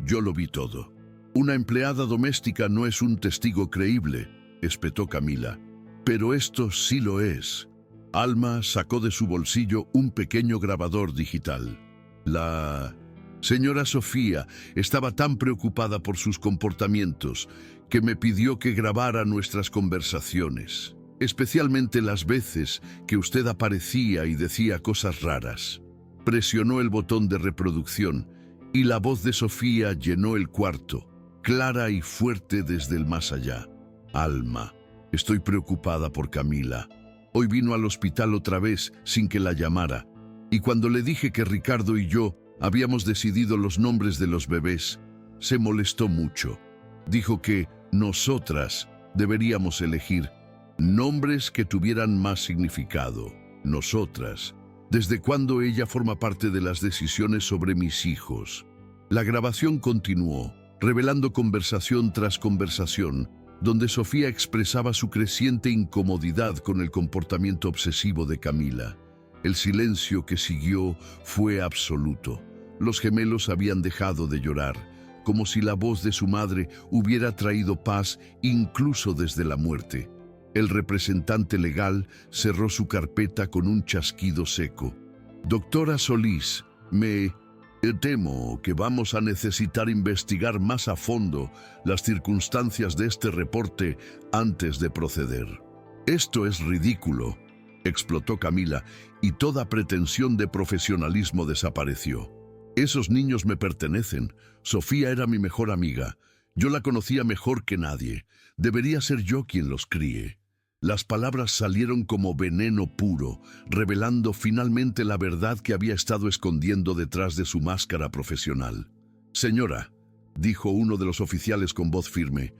Yo lo vi todo». «Una empleada doméstica no es un testigo creíble», espetó Camila. «Pero esto sí lo es». Alma sacó de su bolsillo un pequeño grabador digital. La señora Sofía estaba tan preocupada por sus comportamientos que me pidió que grabara nuestras conversaciones, especialmente las veces que usted aparecía y decía cosas raras. Presionó el botón de reproducción y la voz de Sofía llenó el cuarto, clara y fuerte desde el más allá. «Alma, estoy preocupada por Camila. Hoy vino al hospital otra vez sin que la llamara, y cuando le dije que Ricardo y yo habíamos decidido los nombres de los bebés, se molestó mucho. Dijo que nosotras deberíamos elegir nombres que tuvieran más significado. Nosotras. ¿Desde cuándo ella forma parte de las decisiones sobre mis hijos?» La grabación continuó, revelando conversación tras conversación, donde Sofía expresaba su creciente incomodidad con el comportamiento obsesivo de Camila. El silencio que siguió fue absoluto. Los gemelos habían dejado de llorar, como si la voz de su madre hubiera traído paz incluso desde la muerte. El representante legal cerró su carpeta con un chasquido seco. Doctora Solís, me temo que vamos a necesitar investigar más a fondo las circunstancias de este reporte antes de proceder. Esto es ridículo, explotó Camila, y toda pretensión de profesionalismo desapareció. Esos niños me pertenecen. Sofía era mi mejor amiga. Yo la conocía mejor que nadie. Debería ser yo quien los críe. Las palabras salieron como veneno puro, revelando finalmente la verdad que había estado escondiendo detrás de su máscara profesional. Señora, dijo uno de los oficiales con voz firme,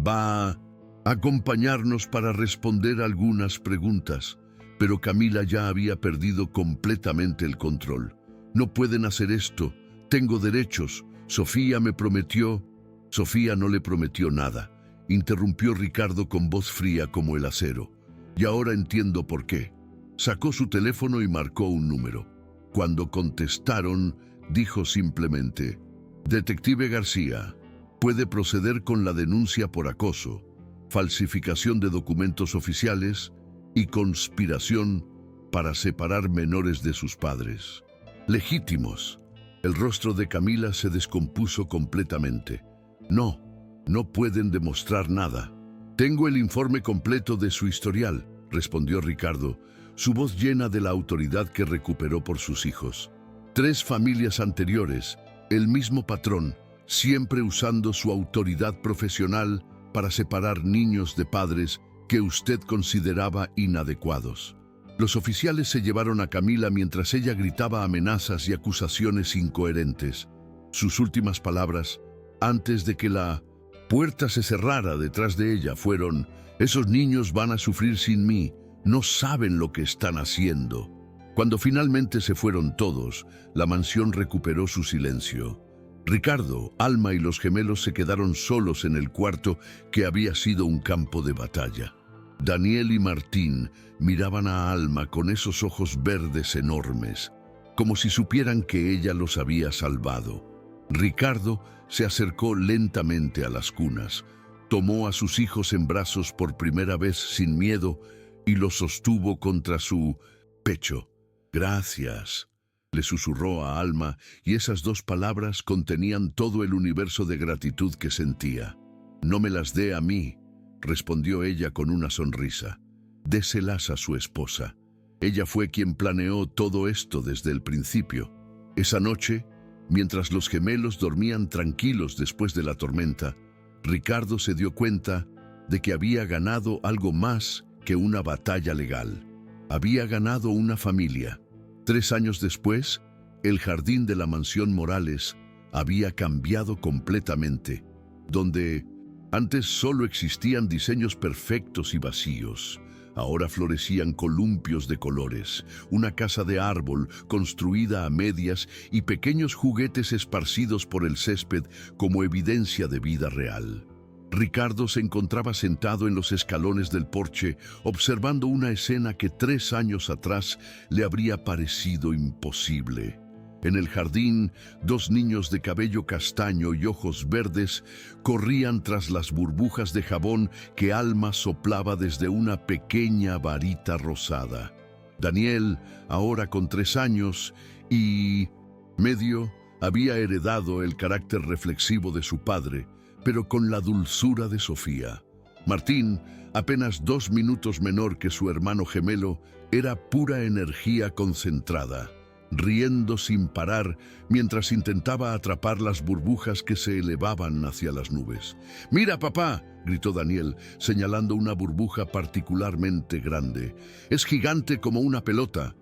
va a acompañarnos para responder algunas preguntas. Pero Camila ya había perdido completamente el control. No pueden hacer esto. Tengo derechos. Sofía me prometió. Sofía no le prometió nada, interrumpió Ricardo con voz fría como el acero. Y ahora entiendo por qué. Sacó su teléfono y marcó un número. Cuando contestaron, dijo simplemente, Detective García, puede proceder con la denuncia por acoso, falsificación de documentos oficiales y conspiración para separar menores de sus padres. Legítimos. El rostro de Camila se descompuso completamente. No pueden demostrar nada. Tengo el informe completo de su historial, respondió Ricardo, su voz llena de la autoridad que recuperó por sus hijos. 3 familias anteriores, el mismo patrón, siempre usando su autoridad profesional para separar niños de padres que usted consideraba inadecuados. Los oficiales se llevaron a Camila mientras ella gritaba amenazas y acusaciones incoherentes. Sus últimas palabras, antes de que la puerta se cerrara detrás de ella, fueron: esos niños van a sufrir sin mí, no saben lo que están haciendo. Cuando finalmente se fueron todos, la mansión recuperó su silencio. Ricardo, Alma y los gemelos se quedaron solos en el cuarto que había sido un campo de batalla. Daniel y Martín miraban a Alma con esos ojos verdes enormes, como si supieran que ella los había salvado. Ricardo se acercó lentamente a las cunas, tomó a sus hijos en brazos por primera vez sin miedo y los sostuvo contra su pecho. Gracias, le susurró a Alma, y esas 2 palabras contenían todo el universo de gratitud que sentía. No me las dé a mí, respondió ella con una sonrisa. Déselas a su esposa. Ella fue quien planeó todo esto desde el principio. Esa noche, mientras los gemelos dormían tranquilos después de la tormenta, Ricardo se dio cuenta de que había ganado algo más que una batalla legal. Había ganado una familia. 3 años después, el jardín de la mansión Morales había cambiado completamente, donde antes solo existían diseños perfectos y vacíos. Ahora florecían columpios de colores, una casa de árbol construida a medias y pequeños juguetes esparcidos por el césped como evidencia de vida real. Ricardo se encontraba sentado en los escalones del porche, observando una escena que 3 años atrás le habría parecido imposible. En el jardín, 2 niños de cabello castaño y ojos verdes corrían tras las burbujas de jabón que Alma soplaba desde una pequeña varita rosada. Daniel, ahora con 3 años y medio, había heredado el carácter reflexivo de su padre, pero con la dulzura de Sofía. Martín, apenas 2 minutos menor que su hermano gemelo, era pura energía concentrada, riendo sin parar mientras intentaba atrapar las burbujas que se elevaban hacia las nubes. «¡Mira, papá!», gritó Daniel, señalando una burbuja particularmente grande. «Es gigante como una pelota».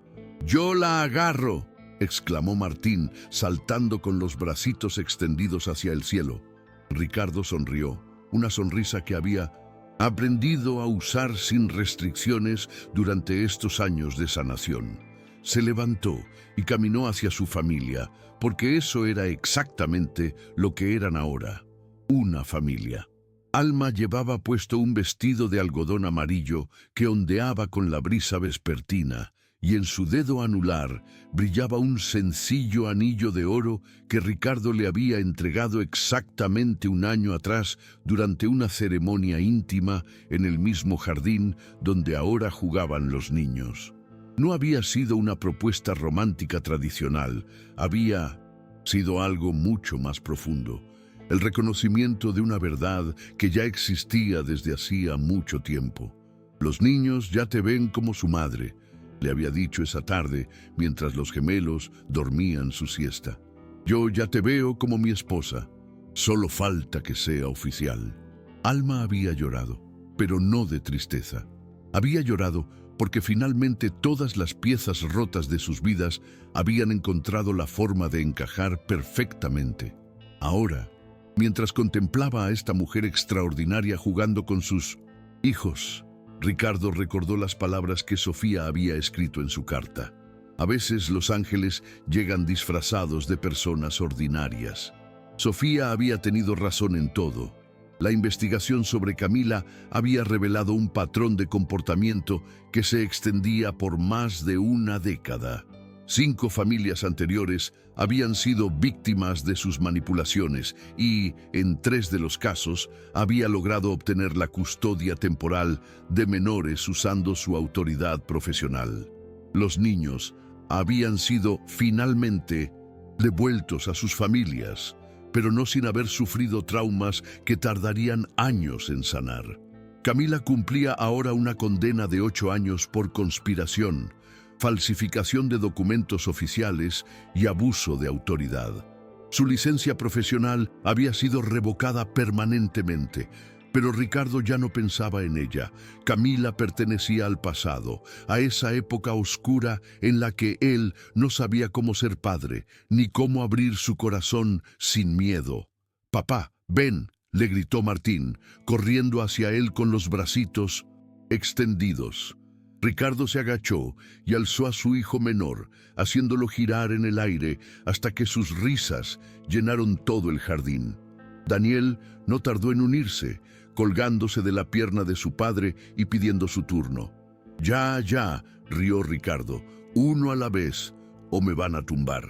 «¡Yo la agarro!», exclamó Martín, saltando con los bracitos extendidos hacia el cielo. Ricardo sonrió, una sonrisa que había aprendido a usar sin restricciones durante estos años de sanación. Se levantó y caminó hacia su familia, porque eso era exactamente lo que eran ahora, una familia. Alma llevaba puesto un vestido de algodón amarillo que ondeaba con la brisa vespertina, y en su dedo anular brillaba un sencillo anillo de oro que Ricardo le había entregado exactamente un año atrás durante una ceremonia íntima en el mismo jardín donde ahora jugaban los niños. No había sido una propuesta romántica tradicional, había sido algo mucho más profundo. El reconocimiento de una verdad que ya existía desde hacía mucho tiempo. Los niños ya te ven como su madre, le había dicho esa tarde mientras los gemelos dormían su siesta. Yo ya te veo como mi esposa, solo falta que sea oficial. Alma había llorado, pero no de tristeza. Había llorado porque finalmente todas las piezas rotas de sus vidas habían encontrado la forma de encajar perfectamente. Ahora, mientras contemplaba a esta mujer extraordinaria jugando con sus hijos, Ricardo recordó las palabras que Sofía había escrito en su carta. A veces los ángeles llegan disfrazados de personas ordinarias. Sofía había tenido razón en todo. La investigación sobre Camila había revelado un patrón de comportamiento que se extendía por más de una década. 5 familias anteriores habían sido víctimas de sus manipulaciones y, en 3 de los casos, había logrado obtener la custodia temporal de menores usando su autoridad profesional. Los niños habían sido finalmente devueltos a sus familias, pero no sin haber sufrido traumas que tardarían años en sanar. Camila cumplía ahora una condena de 8 años por conspiración, falsificación de documentos oficiales y abuso de autoridad. Su licencia profesional había sido revocada permanentemente, pero Ricardo ya no pensaba en ella. Camila pertenecía al pasado, a esa época oscura en la que él no sabía cómo ser padre, ni cómo abrir su corazón sin miedo. «Papá, ven», le gritó Martín, corriendo hacia él con los bracitos extendidos. Ricardo se agachó y alzó a su hijo menor, haciéndolo girar en el aire hasta que sus risas llenaron todo el jardín. Daniel no tardó en unirse, colgándose de la pierna de su padre y pidiendo su turno. Ya, rió Ricardo, uno a la vez, o me van a tumbar.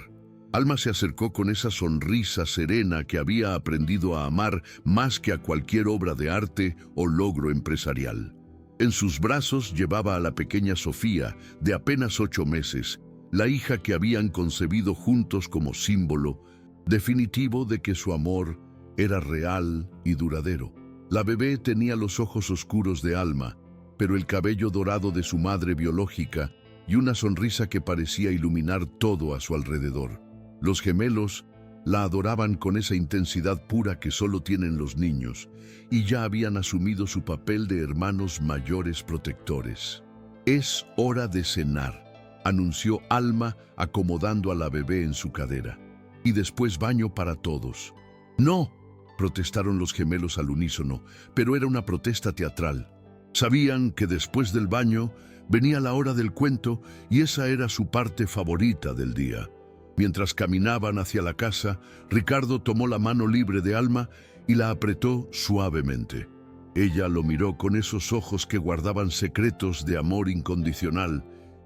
Alma se acercó con esa sonrisa serena que había aprendido a amar más que a cualquier obra de arte o logro empresarial. En sus brazos llevaba a la pequeña Sofía, de apenas 8 meses, la hija que habían concebido juntos como símbolo definitivo de que su amor era real y duradero. La bebé tenía los ojos oscuros de Alma, pero el cabello dorado de su madre biológica y una sonrisa que parecía iluminar todo a su alrededor. Los gemelos la adoraban con esa intensidad pura que solo tienen los niños, y ya habían asumido su papel de hermanos mayores protectores. «Es hora de cenar», anunció Alma acomodando a la bebé en su cadera. «Y después baño para todos». «No», protestaron los gemelos al unísono, pero era una protesta teatral. Sabían que después del baño venía la hora del cuento y esa era su parte favorita del día. Mientras caminaban hacia la casa, Ricardo tomó la mano libre de Alma y la apretó suavemente. Ella lo miró con esos ojos que guardaban secretos de amor incondicional,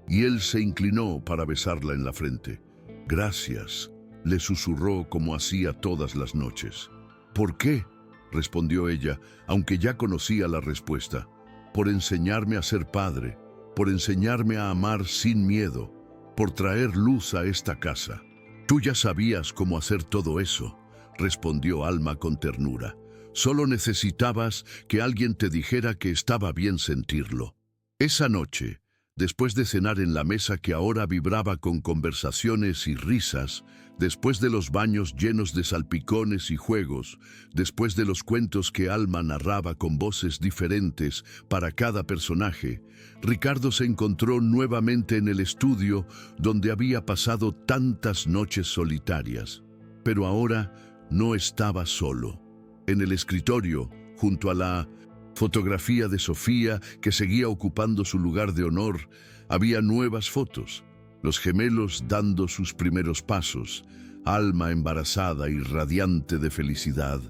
y él se inclinó para besarla en la frente. «Gracias», le susurró como hacía todas las noches. «¿Por qué?», respondió ella, aunque ya conocía la respuesta. «Por enseñarme a ser padre, por enseñarme a amar sin miedo, por traer luz a esta casa». «Tú ya sabías cómo hacer todo eso», respondió Alma con ternura. «Solo necesitabas que alguien te dijera que estaba bien sentirlo». Esa noche, después de cenar en la mesa que ahora vibraba con conversaciones y risas, después de los baños llenos de salpicones y juegos, después de los cuentos que Alma narraba con voces diferentes para cada personaje, Ricardo se encontró nuevamente en el estudio donde había pasado tantas noches solitarias. Pero ahora no estaba solo. En el escritorio, junto a la fotografía de Sofía, que seguía ocupando su lugar de honor, había nuevas fotos. los gemelos dando sus primeros pasos, Alma embarazada y radiante de felicidad,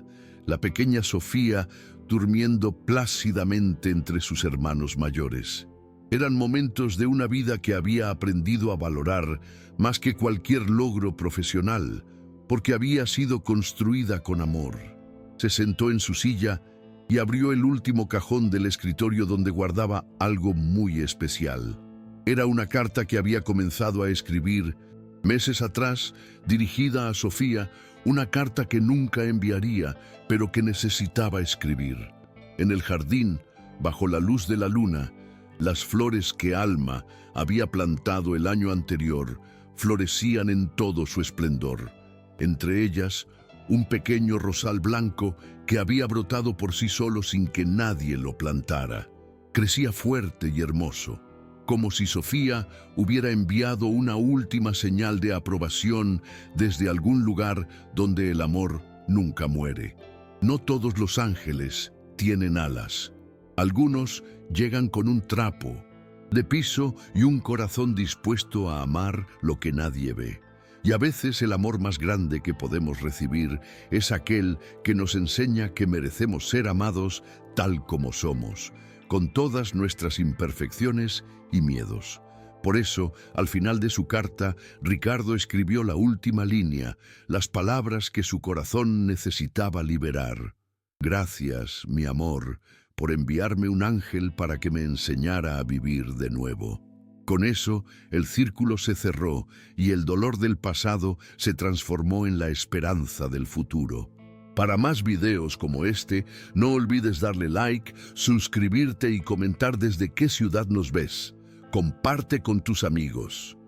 la pequeña Sofía durmiendo plácidamente entre sus hermanos mayores. Eran momentos de una vida que había aprendido a valorar más que cualquier logro profesional, porque había sido construida con amor. Se sentó en su silla y abrió el último cajón del escritorio donde guardaba algo muy especial. Era una carta que había comenzado a escribir meses atrás, dirigida a Sofía, una carta que nunca enviaría, pero que necesitaba escribir. En el jardín, bajo la luz de la luna, las flores que Alma había plantado el año anterior florecían en todo su esplendor. Entre ellas, un pequeño rosal blanco que había brotado por sí solo sin que nadie lo plantara. Crecía fuerte y hermoso, como si Sofía hubiera enviado una última señal de aprobación desde algún lugar donde el amor nunca muere. No todos los ángeles tienen alas. Algunos llegan con un trapo de piso y un corazón dispuesto a amar lo que nadie ve. Y a veces el amor más grande que podemos recibir es aquel que nos enseña que merecemos ser amados tal como somos, con todas nuestras imperfecciones y miedos. Por eso, al final de su carta, Ricardo escribió la última línea, las palabras que su corazón necesitaba liberar. Gracias, mi amor, por enviarme un ángel para que me enseñara a vivir de nuevo. Con eso, el círculo se cerró y el dolor del pasado se transformó en la esperanza del futuro. Para más videos como este, no olvides darle like, suscribirte y comentar desde qué ciudad nos ves. Comparte con tus amigos.